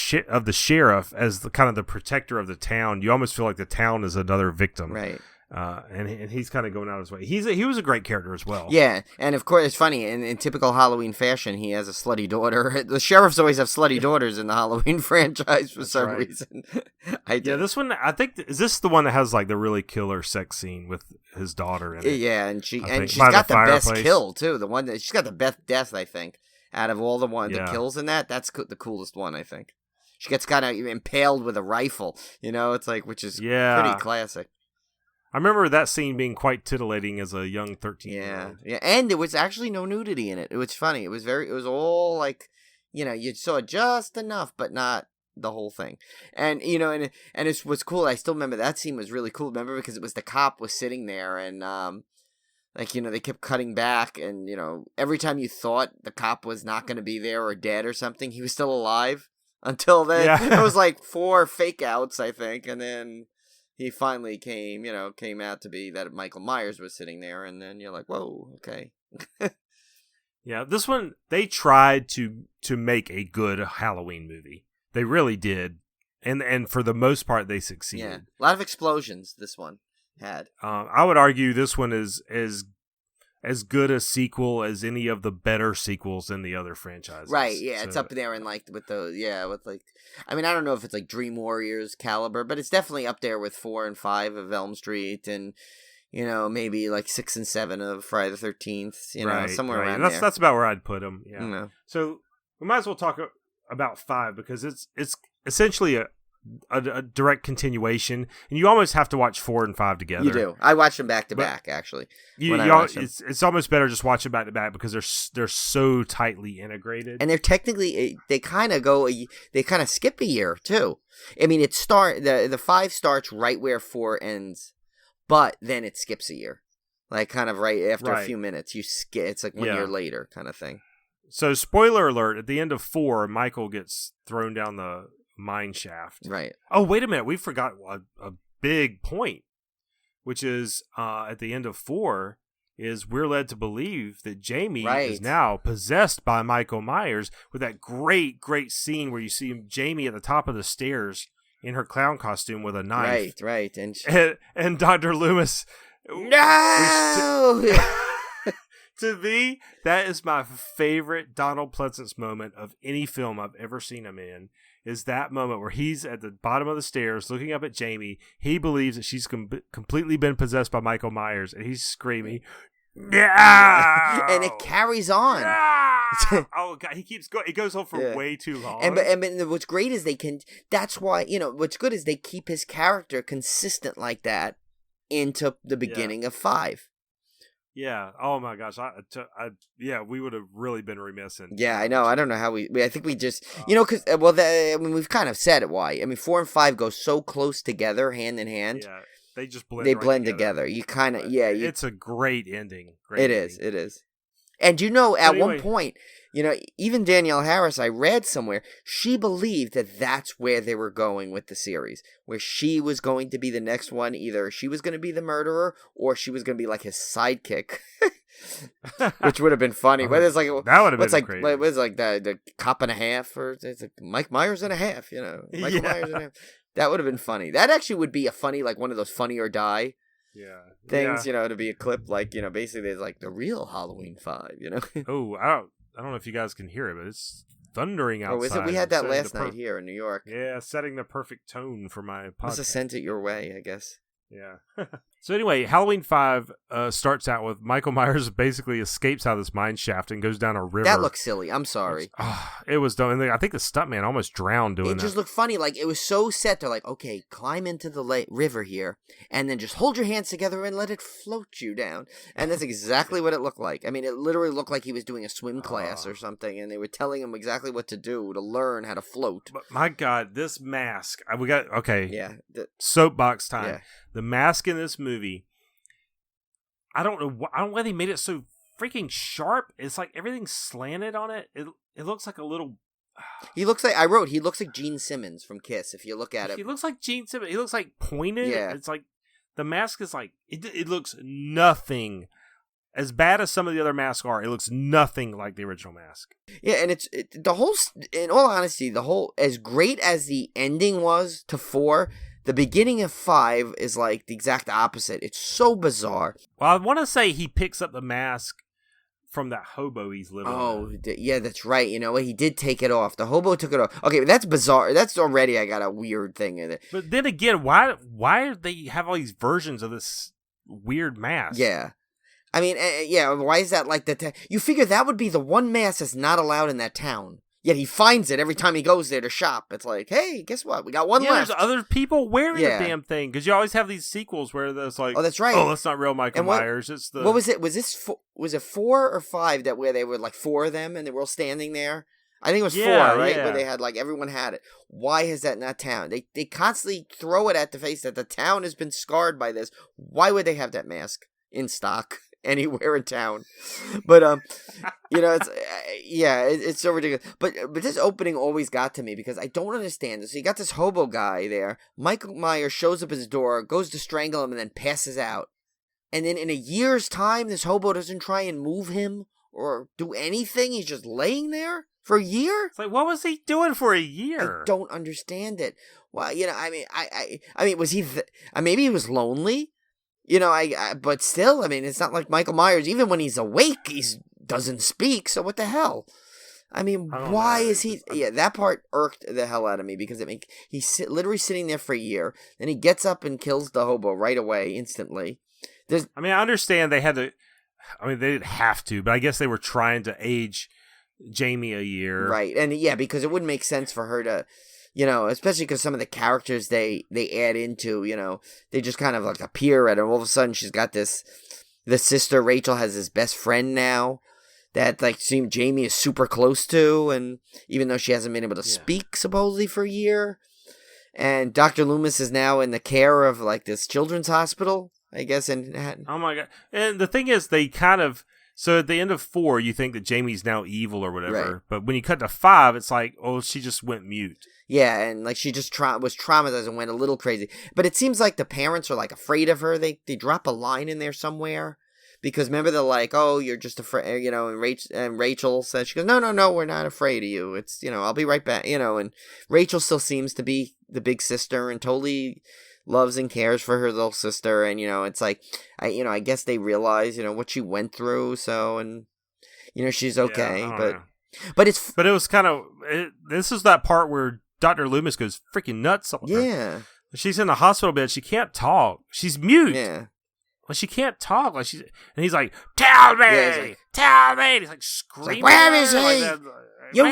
the sheriff as the kind of the protector of the town, you almost feel like the town is another victim, right? And he's kind of going out of his way. He was a great character as well. Yeah, and of course it's funny in typical Halloween fashion, he has a slutty daughter. The sheriffs always have slutty daughters in the Halloween franchise for some reason. This one, I think, is this the one that has the really killer sex scene with his daughter in it? Yeah, and she's got the best kill too. The one that she's got the best death, I think, out of all the kills in that. That's the coolest one, I think. she gets kind of impaled with a rifle. It's like, which is pretty classic. I remember that scene being quite titillating as a young 13-year-old. Yeah, and there was actually no nudity in it. It was funny. It was all like, you saw just enough, but not the whole thing. And and it was cool. I still remember that scene was really cool. Remember, because it was the cop was sitting there, and they kept cutting back, and every time you thought the cop was not going to be there or dead or something, he was still alive. Until then, it was like 4 fake outs, I think, and then he finally came out to be that Michael Myers was sitting there, and then you're like, whoa, okay. Yeah, this one, they tried to make a good Halloween movie. They really did. And for the most part, they succeeded. Yeah, a lot of explosions this one had. I would argue this one is as good a sequel as any of the better sequels in the other franchises. Right, yeah, so, it's up there in like I mean, I don't know if it's like Dream Warriors caliber, but it's definitely up there with 4 and 5 of Elm Street, and maybe like 6 and 7 of Friday the 13th, somewhere around there. That's about where I'd put them. Yeah. So we might as well talk about 5 because it's essentially a direct continuation, and you almost have to watch 4 and 5 together. You do. I watch them back to back, actually. It's almost better just watch them back to back because they're so tightly integrated, and they're technically they kind of skip a year too. I mean, the 5 starts right where 4 ends, but then it skips a year, like kind of right after a few minutes. You skip. It's like 1 year later, kind of thing. So, spoiler alert: at the end of 4, Michael gets thrown down the mine shaft. Right. Oh, wait a minute. We forgot a big point, which is at the end of 4 is we're led to believe that Jamie is now possessed by Michael Myers with that great scene where you see Jamie at the top of the stairs in her clown costume with a knife. Right. And Dr. Loomis. No! To me, that is my favorite Donald Pleasance moment of any film I've ever seen him in, is that moment where he's at the bottom of the stairs looking up at Jamie. He believes that she's completely been possessed by Michael Myers, and he's screaming, "No!" And it carries on. No! Oh, God, he keeps going. It goes on for way too long. And what's great is that's why, what's good is they keep his character consistent like that into the beginning of 5. Yeah. Oh my gosh. We would have really been remiss in. Yeah, I know. I don't know how I think we just, because we've kind of said it. Why? I mean, 4 and 5 go so close together, hand in hand. Yeah, they just blend. They blend together. You kind of, it's a great ending. It is. And at one point, even Danielle Harris, I read somewhere, she believed that that's where they were going with the series, where she was going to be the next one. Either she was going to be the murderer or she was going to be like his sidekick, which would have been funny. But it's like, that would have been great. It was like the cop and a half, or it's like Mike Myers and a half, Michael Myers and a half. That would have been funny. That actually would be a funny, like one of those Funny or Die things, to be a clip, like, basically there's like the real Halloween 5, Oh, I don't know if you guys can hear it, but it's thundering outside. Oh, is it? We had that last night here in New York. Yeah, setting the perfect tone for my podcast. Must have sent it your way, I guess. Yeah. So anyway, Halloween 5 starts out with Michael Myers basically escapes out of this mine shaft and goes down a river. That looks silly. I'm sorry. It was dumb. And I think the stuntman almost drowned doing that. It just looked funny. Like, it was so set. They're like, okay, climb into the river here, and then just hold your hands together and let it float you down. And that's exactly what it looked like. I mean, it literally looked like he was doing a swim class or something, and they were telling him exactly what to do to learn how to float. But my God, this mask. We got, okay. Yeah. Soapbox time. Yeah. The mask in this movie, I don't know why they made it so freaking sharp. It's like everything's slanted on it. It looks like a little. He looks like Gene Simmons from Kiss. If you look at it, he looks like Gene Simmons. He looks like pointed. Yeah. It's like the mask is like it looks nothing. As bad as some of the other masks are, it looks nothing like the original mask. Yeah, and the whole. In all honesty, as great as the ending was to 4. The beginning of 5 is like the exact opposite. It's so bizarre. Well, I want to say he picks up the mask from that hobo he's living with. Oh, yeah, that's right. You know what? He did take it off. The hobo took it off. Okay, but that's bizarre. That's already, I got a weird thing in it. But then again, why do they have all these versions of this weird mask? Yeah. I mean, why is that like you figure that would be the one mask that's not allowed in that town. Yet he finds it every time he goes there to shop. It's like, hey, guess what? We got one left. There's other people wearing the damn thing. Because you always have these sequels where there's like, oh, that's right. Oh, that's not real Michael Myers. It's the... What was it? Was it 4 or 5 that where they were like 4 of them and they were all standing there? I think it was 4, right? Yeah. Where they had like everyone had it. Why is that not town? They constantly throw it at the face that the town has been scarred by this. Why would they have that mask in stock anywhere in town? But it's so ridiculous. But this opening always got to me because I don't understand this. So you got this hobo guy there. Michael Myers shows up at his door, goes to strangle him, and then passes out. And then in a year's time, this hobo doesn't try and move him or do anything. He's just laying there for a year. It's like, what was he doing for a year? I don't understand it. Well, I mean, was he? Maybe he was lonely. But still, I mean, it's not like Michael Myers. Even when he's awake, he doesn't speak. So what the hell? I mean, why is he? Yeah, that part irked the hell out of me because he's literally sitting there for a year. Then he gets up and kills the hobo right away, instantly. I understand they had to. They didn't have to, but I guess they were trying to age Jamie a year, right? And yeah, because it wouldn't make sense for her to. Especially because some of the characters they add into, they just kind of like appear at her. All of a sudden, she's got the sister Rachel has his best friend now that like Jamie is super close to, and even though she hasn't been able to speak supposedly for a year, and Dr. Loomis is now in the care of like this children's hospital, I guess in Manhattan. Oh my god! And the thing is, they kind of. So at the end of 4, you think that Jamie's now evil or whatever, right. But when you cut to 5, it's like, oh, she just went mute. Yeah, and like she just was traumatized and went a little crazy. But it seems like the parents are like afraid of her. They drop a line in there somewhere because remember they're like, oh, you're just afraid, and Rachel says, she goes, no, we're not afraid of you. It's, I'll be right back, and Rachel still seems to be the big sister and totally loves and cares for her little sister, and it's like I guess they realize what she went through, so and she's okay, but it was kind of this is that part where Dr. Loomis goes freaking nuts on her. She's in the hospital bed, she can't talk, she's mute. Well, she can't talk, and he's like, tell me, tell me, and he's like screaming, like, where is he? Like you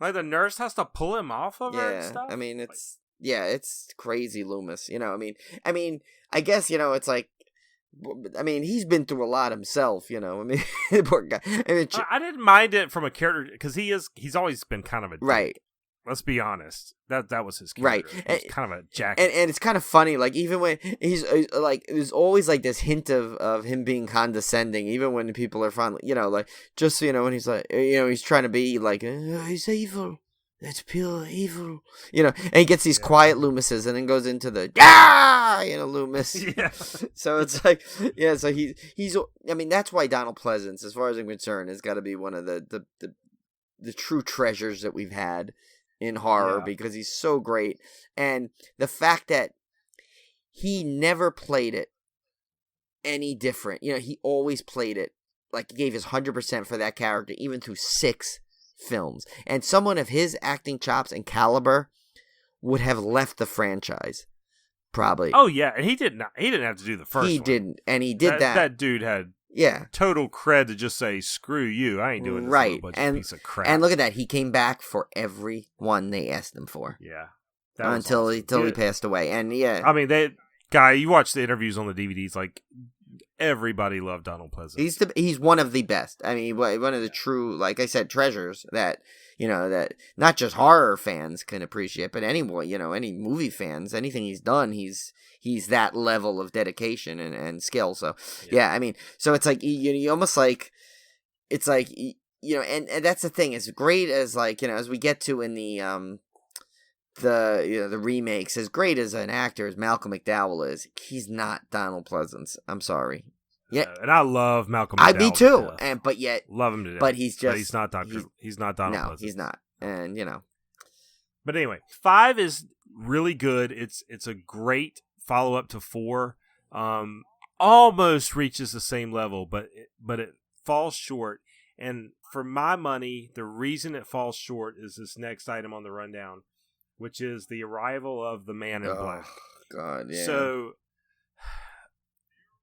like the nurse has to pull him off of her and stuff. I mean, it's it's crazy, Loomis. I mean, I guess it's like, he's been through a lot himself. Poor guy. I didn't mind it from a character because he's always been kind of a right. Dick. Let's be honest. That was his character. Right. He's kind of a jack. And it's kind of funny. Like even when he's like, there's always like this hint of him being condescending. Even when people are finally, like just when he's like, he's trying to be like, he's evil. That's pure evil, and he gets these quiet Loomises and then goes into the Loomis. Yeah. So it's like, so he's. That's why Donald Pleasance, as far as I'm concerned, has got to be one of the true treasures that we've had in horror because he's so great, and the fact that he never played it any different. He always played it like he gave his 100% for that character, even through 6 films, and someone of his acting chops and caliber would have left the franchise probably. Oh yeah, and he didn't have to do the first one. He didn't, and he did that. That dude had total cred to just say screw you, I ain't doing this little bunch piece of crap. And look at that, he came back for every one they asked him for. Until he passed away. And you watch the interviews on the DVDs, like everybody loved Donald Pleasance. He's one of the best. One of the true, like I said, treasures that that not just horror fans can appreciate, but any movie fans, anything he's done, he's that level of dedication and skill. So so it's like you almost like it's like and that's the thing. As great as as we get to in the remakes, as great as an actor as Malcolm McDowell is, he's not Donald Pleasance. I'm sorry. Yeah, and I love Malcolm McDowell. Me too. But yet love him to death. But he's not Donald Pleasance. He's not. And But anyway, 5 is really good. It's a great follow up to 4. Almost reaches the same level, but it falls short. And for my money, the reason it falls short is this next item on the rundown, which is the arrival of the Man in Black. God, yeah. So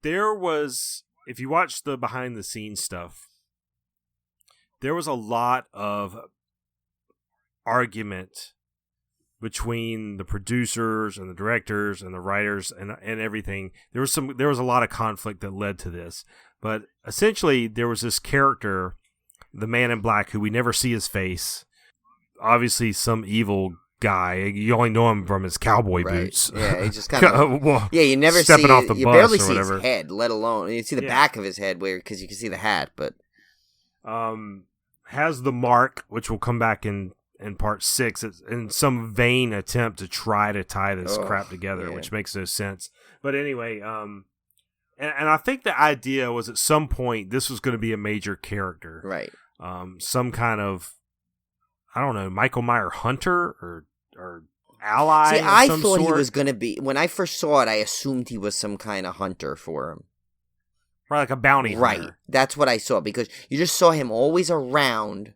there was, if you watch the behind the scenes stuff, there was a lot of argument between the producers and the directors and the writers and everything. There was a lot of conflict that led to this. But essentially, there was this character, the Man in Black, who we never see his face. Obviously, some evil guy. You only know him from his cowboy boots. Yeah, he just kind of. well, yeah, you never stepping see. off the You bus barely or see whatever. his head, let alone you see the back of his head, because you can see the hat. But has the mark, which will come back in part 6. It's in some vain attempt to try to tie this crap together, which makes no sense. But anyway, and I think the idea was at some point this was going to be a major character, right? Some kind of, I don't know, Michael Myers hunter or ally. See, I some thought sort. he was going to be, when I first saw it, I assumed he was some kind of hunter for him. Right, like a bounty hunter. Right, that's what I saw, because you just saw him always around,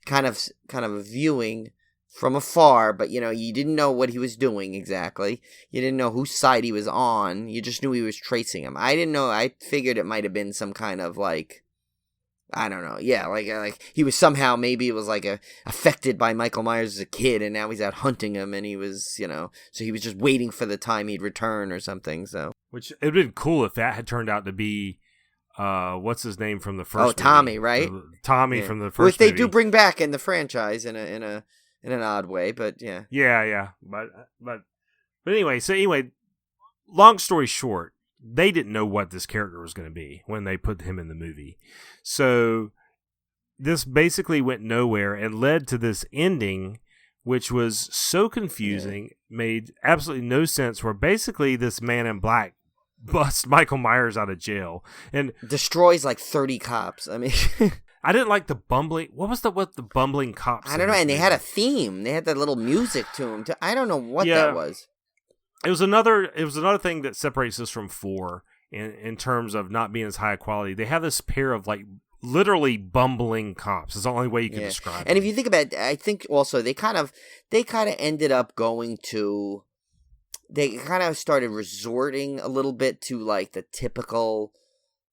kind of viewing from afar, but you didn't know what he was doing exactly. You didn't know whose side he was on. You just knew he was tracing him. I didn't know. I figured it might have been some kind of like, I don't know. Yeah, like he was somehow, maybe it was like affected by Michael Myers as a kid, and now he's out hunting him, and he was, so he was just waiting for the time he'd return or something. So, which it would have been cool if that had turned out to be, what's his name from the first? Oh, Tommy, movie? Right? Tommy from the first. Which they movie. do bring back in the franchise in an odd way, but yeah. Yeah, but anyway, long story short, they didn't know what this character was going to be when they put him in the movie. So this basically went nowhere and led to this ending, which was so confusing, made absolutely no sense, where basically this Man in Black busts Michael Myers out of jail and destroys like 30 cops. I mean, I didn't like the bumbling. What was the bumbling cops? I don't know. And they had a theme. They had that little music to them. I don't know what that was. It was another thing that separates this from 4 in terms of not being as high quality. They have this pair of like literally bumbling cops. It's the only way you can describe it. And if you think about it, I think also they kind of ended up going to, they kind of started resorting a little bit to like the typical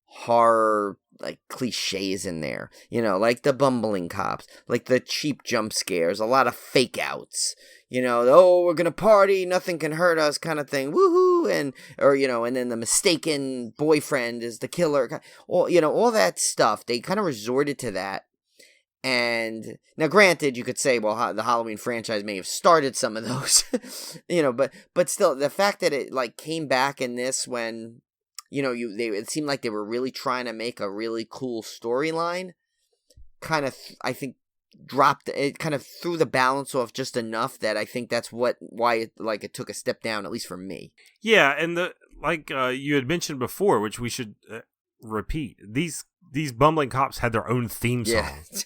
horror like cliches in there, like the bumbling cops, like the cheap jump scares, a lot of fake outs, we're gonna party, nothing can hurt us kind of thing, woohoo, and then the mistaken boyfriend is the killer, all that stuff. They kind of resorted to that. And now granted, you could say, well, the Halloween franchise may have started some of those, but still, the fact that it like came back in this when it seemed like they were really trying to make a really cool storyline, kind of, I think, dropped it, kind of threw the balance off just enough that I think that's why it took a step down, at least for me. Yeah, and you had mentioned before, which we should repeat, these bumbling cops had their own theme song. Yeah.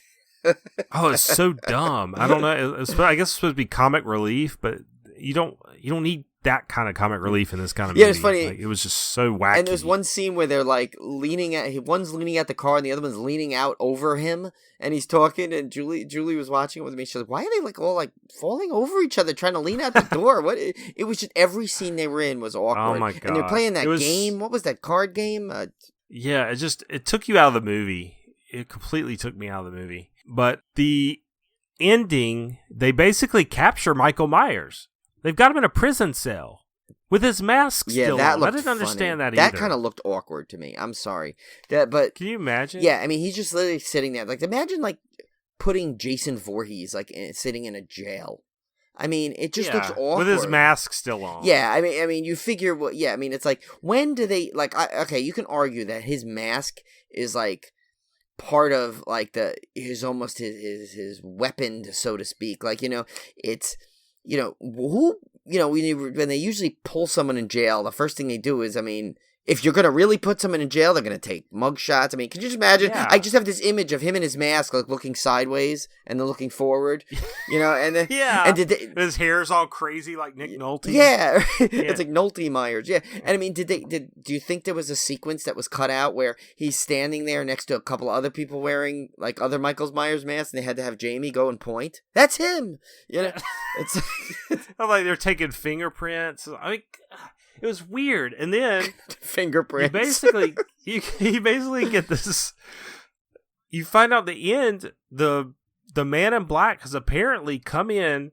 Oh, it's so dumb. I don't know. I guess it's supposed to be comic relief, but you don't need that kind of comic relief in this kind of movie. Yeah, it's funny. Like, it was just so wacky. And there's one scene where they're like one's leaning at the car and the other one's leaning out over him, and he's talking. And Julie was watching it with me. She's like, "Why are they like all like falling over each other, trying to lean out the door?" What? It was just every scene they were in was awkward. Oh my god! And they're playing that game. What was that card game? Yeah, it took you out of the movie. It completely took me out of the movie. But the ending, they basically capture Michael Myers. They've got him in a prison cell with his mask still on. I didn't understand that either. That kind of looked awkward to me. I'm sorry. But can you imagine? Yeah, I mean, he's just literally sitting there. Like, imagine like putting Jason Voorhees like sitting in a jail. I mean, it just looks awkward with his mask still on. Yeah, I mean, you figure what? Yeah, I mean, it's like, when do they like? Okay, you can argue that his mask is like part of like his weapon, so to speak. Like, it's. When they usually pull someone in jail, the first thing they do is, I mean, if you're going to really put someone in jail, they're going to take mug shots. I mean, can you just imagine? Yeah. I just have this image of him in his mask, like looking sideways and then looking forward, and then, yeah. And his hair's all crazy like Nick Nolte. Yeah. It's like Nolte Myers. Yeah. And I mean, do you think there was a sequence that was cut out where he's standing there next to a couple of other people wearing like other Michael Myers masks and they had to have Jamie go and point? That's him. It's like they're taking fingerprints. I mean, it was weird. And then fingerprints. You basically get this. You find out at the end, the the Man in Black has apparently come in,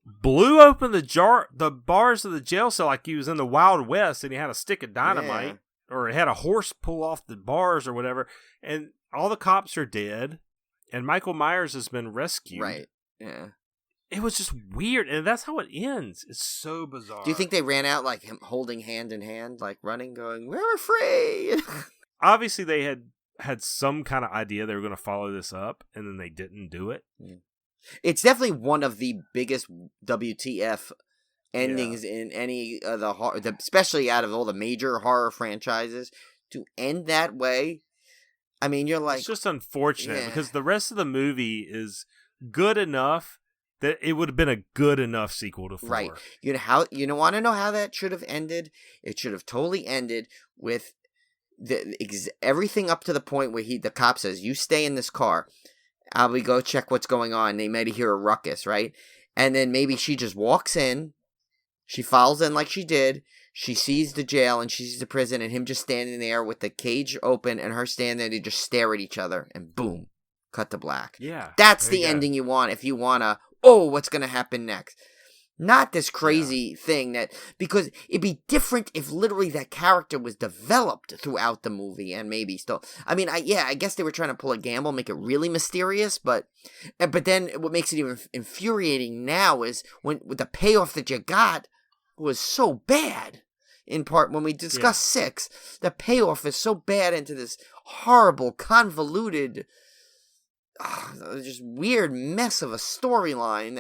blew open the bars of the jail cell like he was in the Wild West, and he had a stick of dynamite, or had a horse pull off the bars or whatever, and all the cops are dead, and Michael Myers has been rescued. Right. Yeah. It was just weird, and that's how it ends. It's so bizarre. Do you think they ran out like him holding hand in hand, like running, going, "We're free"? Obviously, they had some kind of idea they were going to follow this up, and then they didn't do it. Yeah. It's definitely one of the biggest WTF endings in any of the especially out of all the major horror franchises. To end that way, I mean, you're like, it's just unfortunate because the rest of the movie is good enough that it would have been a good enough sequel to 4. Right. You want to know how that should have ended? It should have totally ended with everything up to the point where the cop says, "You stay in this car. I'll go check what's going on." They might hear a ruckus, right? And then maybe she just walks in. She follows in like she did. She sees the jail and she sees the prison and him just standing there with the cage open and her standing there. They just stare at each other and boom, cut to black. Yeah. That's the ending you want if you want to, what's going to happen next? Not this crazy thing because it'd be different if literally that character was developed throughout the movie and maybe still. I mean, I guess they were trying to pull a gamble, make it really mysterious, but then what makes it even infuriating now is when the payoff that you got was so bad. In part, when we discuss 6, the payoff is so bad into this horrible, convoluted, just weird mess of a storyline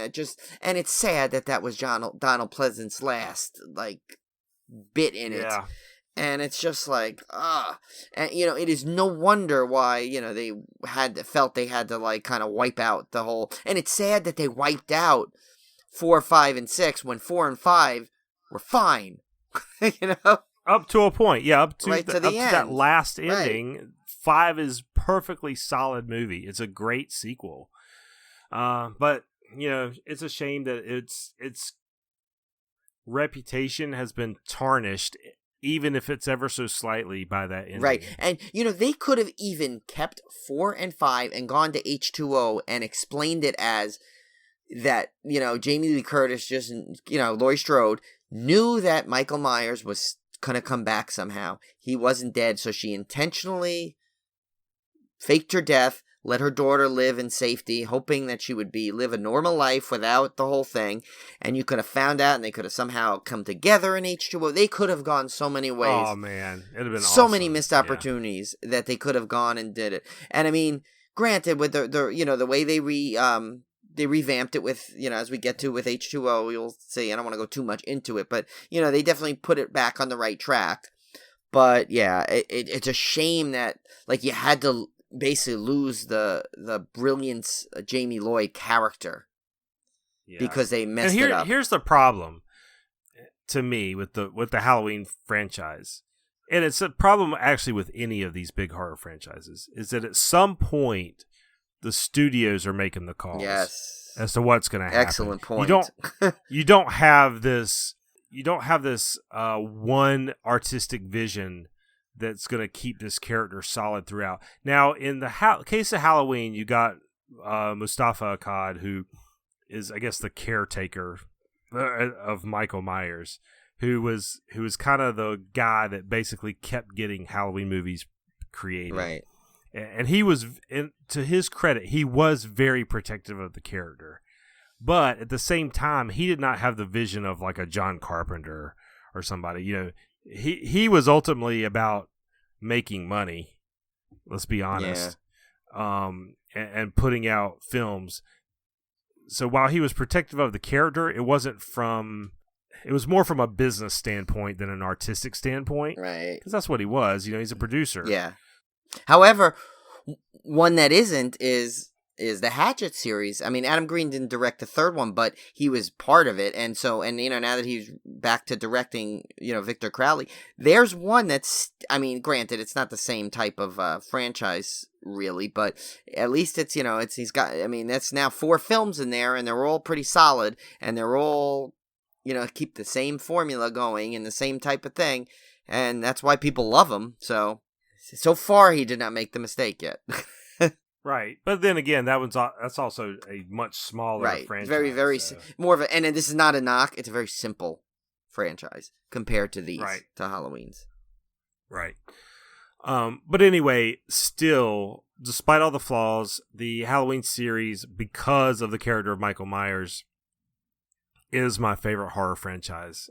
and it's sad that was Donald Pleasant's last bit in it, and it's just like and it is no wonder why they felt they had to kind of wipe out the whole, and it's sad that they wiped out 4, 5, and 6 when 4 and 5 were fine, up to a point, up to right to the end. That last ending. Right. 5 is perfectly solid movie. It's a great sequel. But it's a shame that its reputation has been tarnished, even if it's ever so slightly, by that ending. Right. And they could have even kept 4 and 5 and gone to H2O and explained it as that, Jamie Lee Curtis just, Laurie Strode knew that Michael Myers was going to come back somehow. He wasn't dead, so she intentionally faked her death, let her daughter live in safety, hoping that she would live a normal life without the whole thing. And you could have found out, and they could have somehow come together in H2O. They could have gone so many ways. Oh, man. It'd have been so awesome. many missed opportunities that they could have gone and did it. And I mean, granted, with the way they revamped it with, as we get to with H2O, you'll see, I don't want to go too much into it, but, they definitely put it back on the right track. But, yeah, it's a shame that, you had to basically lose the brilliance Jamie Lloyd character because they messed it up. Here's the problem to me with the Halloween franchise, and it's a problem actually with any of these big horror franchises, is that at some point the studios are making the calls as to what's going to happen. Excellent point. You don't have this one artistic vision that's going to keep this character solid throughout. Now, in the case of Halloween, you got Mustafa Akkad, who is, I guess, the caretaker of Michael Myers, who was kind of the guy that basically kept getting Halloween movies created. Right. And he was, to his credit, he was very protective of the character. But at the same time, he did not have the vision of like a John Carpenter or somebody. He was ultimately about making money, let's be honest, and putting out films. So while he was protective of the character, it was more from a business standpoint than an artistic standpoint. Right. Because that's what he was. He's a producer. Yeah. However, one that isn't is the Hatchet series. I mean, Adam Green didn't direct the third one, but he was part of it. And so, now that he's back to directing, Victor Crowley, there's one that's, I mean, granted, it's not the same type of franchise really, but at least it's, he's got, I mean, that's now 4 films in there and they're all pretty solid and they're all, keep the same formula going and the same type of thing. And that's why people love him. So far he did not make the mistake yet. Right, but then again, that's also a much smaller franchise. Very more of a, and this is not a knock. It's a very simple franchise compared to these, to Halloween's. Right. But anyway, still, despite all the flaws, the Halloween series, because of the character of Michael Myers, is my favorite horror franchise.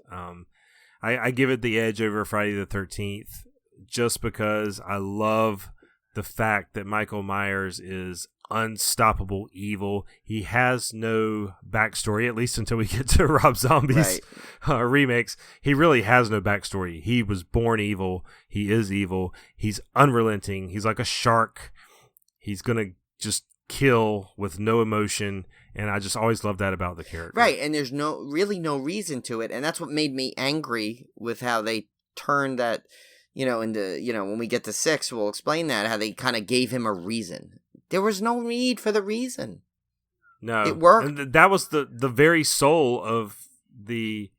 I give it the edge over Friday the 13th just because I love the fact that Michael Myers is unstoppable evil. He has no backstory, at least until we get to Rob Zombie's remakes. He really has no backstory. He was born evil. He is evil. He's unrelenting. He's like a shark. He's going to just kill with no emotion. And I just always love that about the character. Right, and there's really no reason to it. And that's what made me angry with how they turned that, into, when we get to 6, we'll explain that, how they kind of gave him a reason. There was no need for the reason. No. It worked. And that was the very soul of the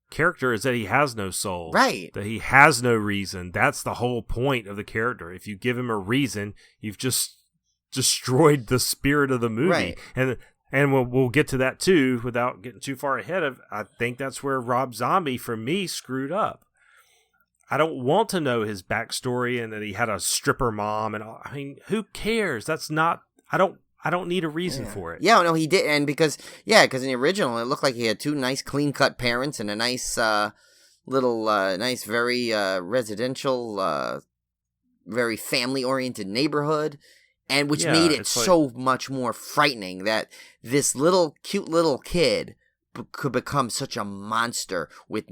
character, is that he has no soul. Right. That he has no reason. That's the whole point of the character. If you give him a reason, you've just destroyed the spirit of the movie. Right. And we'll get to that too without getting too far ahead of. I think that's where Rob Zombie, for me, screwed up. I don't want to know his backstory and that he had a stripper mom and all. I mean, who cares? That's not. I don't need a reason for it. Yeah, no, he did, and because in the original, it looked like he had 2 nice, clean-cut parents and a nice nice, very residential, very family-oriented neighborhood. And which made it so much more frightening that this cute little kid could become such a monster with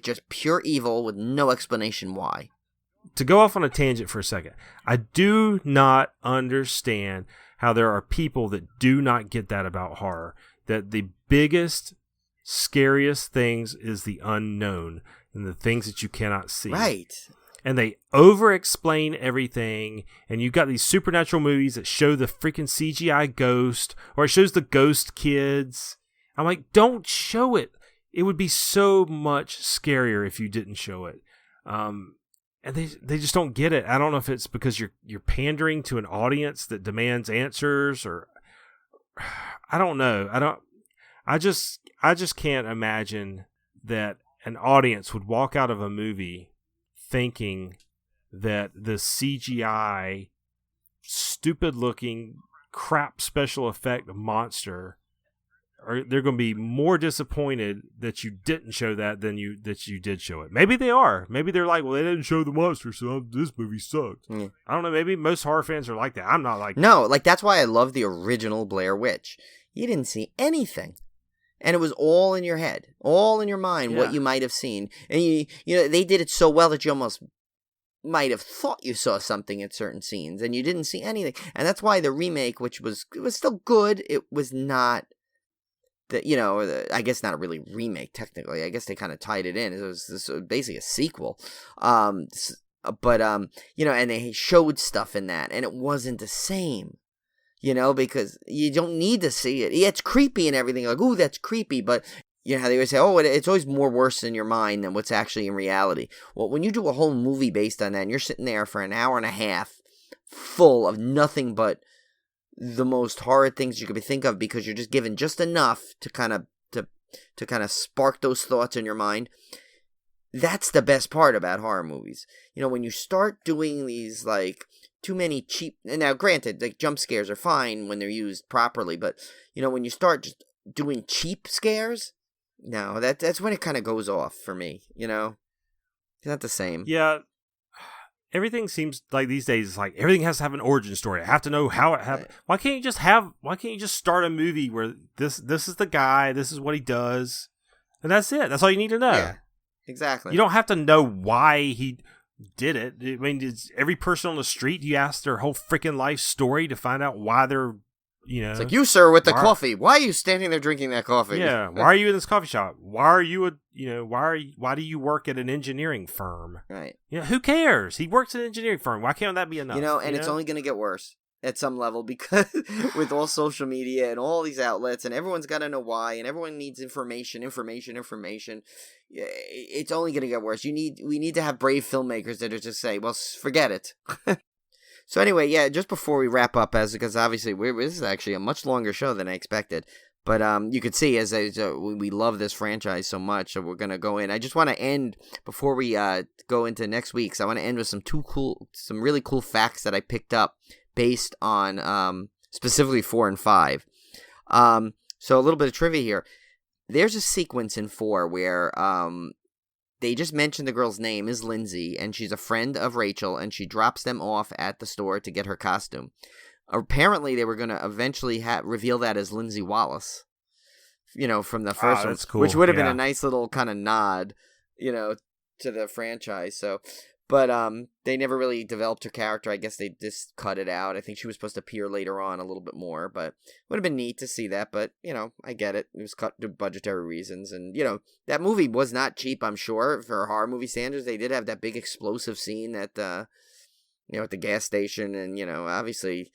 just pure evil with no explanation why. To go off on a tangent for a second, I do not understand how there are people that do not get that about horror. That the biggest, scariest things is the unknown and the things that you cannot see. Right. And they over-explain everything, and you've got these supernatural movies that show the freaking CGI ghost, or it shows the ghost kids. I'm like, don't show it. It would be so much scarier if you didn't show it. And they just don't get it. I don't know if it's because you're pandering to an audience that demands answers, or I don't know. I just can't imagine that an audience would walk out of a movie thinking that the CGI, stupid-looking, crap special effect monster, they're going to be more disappointed that you didn't show that than that you did show it. Maybe they are. Maybe they're like, well, they didn't show the monster, so this movie sucked. Yeah. I don't know. Maybe most horror fans are like that. I'm not like that. No, that's why I love the original Blair Witch. You didn't see anything. And it was all in your head, all in your mind, what you might have seen. And they did it so well that you almost might have thought you saw something at certain scenes, and you didn't see anything. And that's why the remake, it was still good, it was not I guess not a really remake technically. I guess they kind of tied it in. It was basically a sequel. And they showed stuff in that, and it wasn't the same. Because you don't need to see it. Yeah, it's creepy and everything. Like, ooh, that's creepy. But how they always say, oh, it's always more worse in your mind than what's actually in reality. Well, when you do a whole movie based on that, and you're sitting there for an hour and a half full of nothing but the most horrid things you could think of, because you're just given just enough to kind of spark those thoughts in your mind. That's the best part about horror movies. When you start doing these, too many cheap, and now granted, jump scares are fine when they're used properly, but when you start just doing cheap scares, no, that's when it kind of goes off for me. It's not the same. Yeah, everything seems like these days, everything has to have an origin story. I have to know how it happened. Why can't you just start a movie where this is the guy, this is what he does, and that's it. That's all you need to know. Yeah, exactly. You don't have to know why he did it. I mean, is every person on the street, you ask their whole freaking life story to find out why they're, It's like, you, sir, with the coffee. Why are you standing there drinking that coffee? Yeah. Why are you in this coffee shop? Why are you why do you work at an engineering firm? Right. Who cares? He works at an engineering firm. Why can't that be enough? It's only going to get worse at some level, because with all social media and all these outlets, and everyone's got to know why, and everyone needs information. It's only going to get worse. We need to have brave filmmakers that are just say, well, forget it. So anyway, yeah, just before we wrap up, because obviously this is actually a much longer show than I expected. But you could see as we love this franchise so much, so we're gonna go in. I just want to end before we go into next week's. I want to end with some really cool facts that I picked up based on specifically 4 and 5. So a little bit of trivia here. There's a sequence in 4 where they just mentioned the girl's name is Lindsay, and she's a friend of Rachel, and she drops them off at the store to get her costume. Apparently, they were going to eventually reveal that as Lindsay Wallace, from the first one, cool. Which would have been a nice little kind of nod, to the franchise. So, but they never really developed her character. I guess they just cut it out. I think she was supposed to appear later on a little bit more, but would have been neat to see that. But, I get it. It was cut due to budgetary reasons. And, that movie was not cheap, I'm sure, for horror movie standards. They did have that big explosive scene at the gas station. And, obviously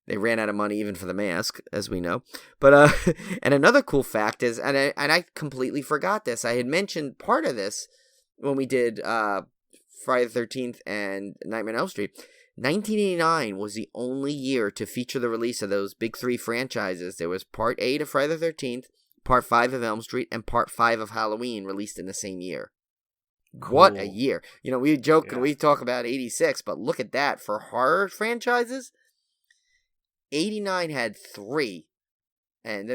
they ran out of money even for the mask, as we know. But and another cool fact is, and I completely forgot this. I had mentioned part of this when we did Friday the 13th and Nightmare on Elm Street. 1989 was the only year to feature the release of those big 3 franchises. There was Part 8 of Friday the 13th, Part 5 of Elm Street, and Part 5 of Halloween released in the same year. Cool. What a year. We joke and we talk about 86, but look at that. For horror franchises, 89 had 3. And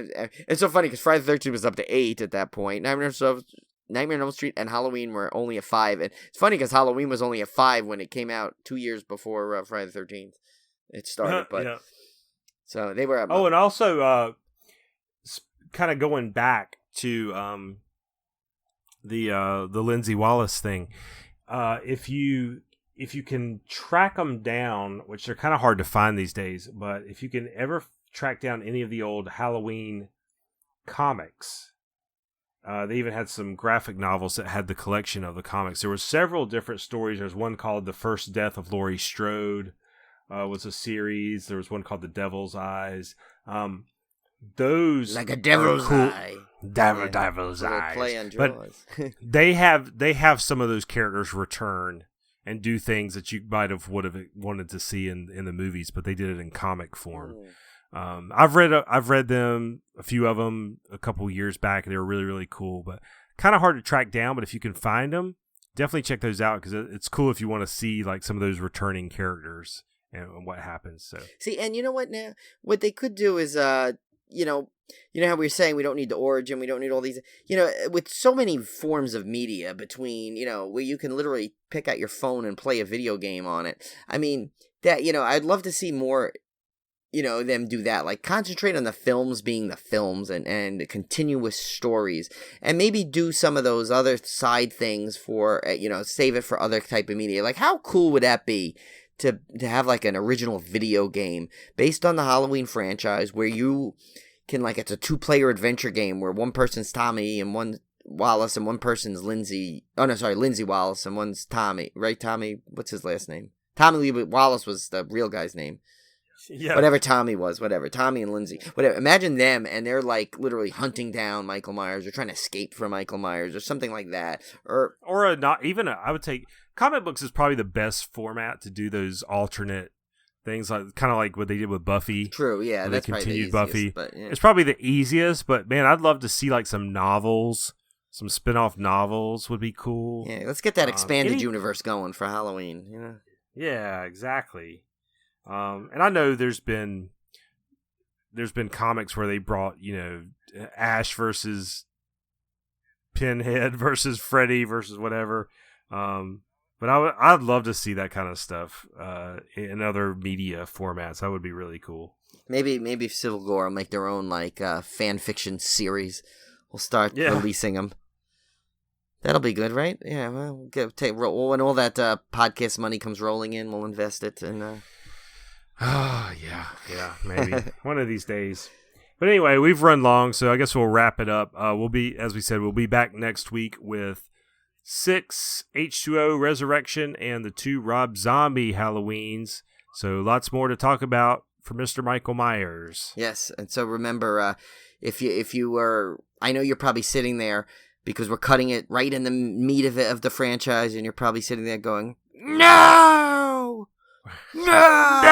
it's so funny because Friday the 13th was up to 8 at that point. Nightmare on Elm Street and Halloween were only at 5. And it's funny because Halloween was only at 5 when it came out 2 years before Friday the 13th. It started, but yeah. So they were at and also kind of going back to the Lindsay Wallace thing. If you can track them down, which are kind of hard to find these days, but if you can ever track down any of the old Halloween comics, they even had some graphic novels that had the collection of the comics. There were several different stories. There's one called The First Death of Laurie Strode, was a series. There was one called The Devil's Eyes. Those like a devil's eye. Devil's eyes. Play on but they have some of those characters return and do things that you would have wanted to see in the movies, but they did it in comic form. I've read them, a few of them, a couple years back. They were really, really cool, but kind of hard to track down. But if you can find them, definitely check those out because it's cool if you want to see like some of those returning characters and what happens. So see, and you know what? Now what they could do is you know how we were saying we don't need the origin, we don't need all these, with so many forms of media between, where you can literally pick out your phone and play a video game on it. I mean, that, I'd love to see more, them do that, like concentrate on the films being the films and continuous stories, and maybe do some of those other side things for, save it for other type of media. Like, how cool would that be to have like an original video game based on the Halloween franchise where you can, like, it's a 2-player adventure game where one person's Tommy and one Wallace and one person's Lindsay. Oh no, sorry, Lindsay Wallace and one's Tommy. Right, Tommy? What's his last name? Tommy Lee Wallace was the real guy's name. Yeah. Whatever Tommy was, whatever. Tommy and Lindsay. Whatever. Imagine them and they're like literally hunting down Michael Myers or trying to escape from Michael Myers or something like that. Or I would take comic books is probably the best format to do those alternate things, like kind of like what they did with Buffy. True, yeah, that's probably the easiest, Buffy. But, yeah. It's probably the easiest, but man, I'd love to see like some novels, some spin-off novels would be cool. Yeah, let's get that expanded universe going for Halloween. Yeah, exactly. And I know there's been comics where they brought, Ash versus Pinhead versus Freddy versus whatever. But I'd love to see that kind of stuff in other media formats. That would be really cool. Maybe Civil Gore will make their own like fan fiction series. We'll start releasing them. That'll be good, right? Yeah. Well, when all that podcast money comes rolling in, we'll invest it and. Yeah, maybe one of these days. But anyway, we've run long, so I guess we'll wrap it up. We'll be back next week with 6 H2O Resurrection and the 2 Rob Zombie Halloweens. So lots more to talk about for Mr. Michael Myers. Yes, and so remember, if you were, I know you're probably sitting there because we're cutting it right in the meat of the franchise, and you're probably sitting there going, "No!" No!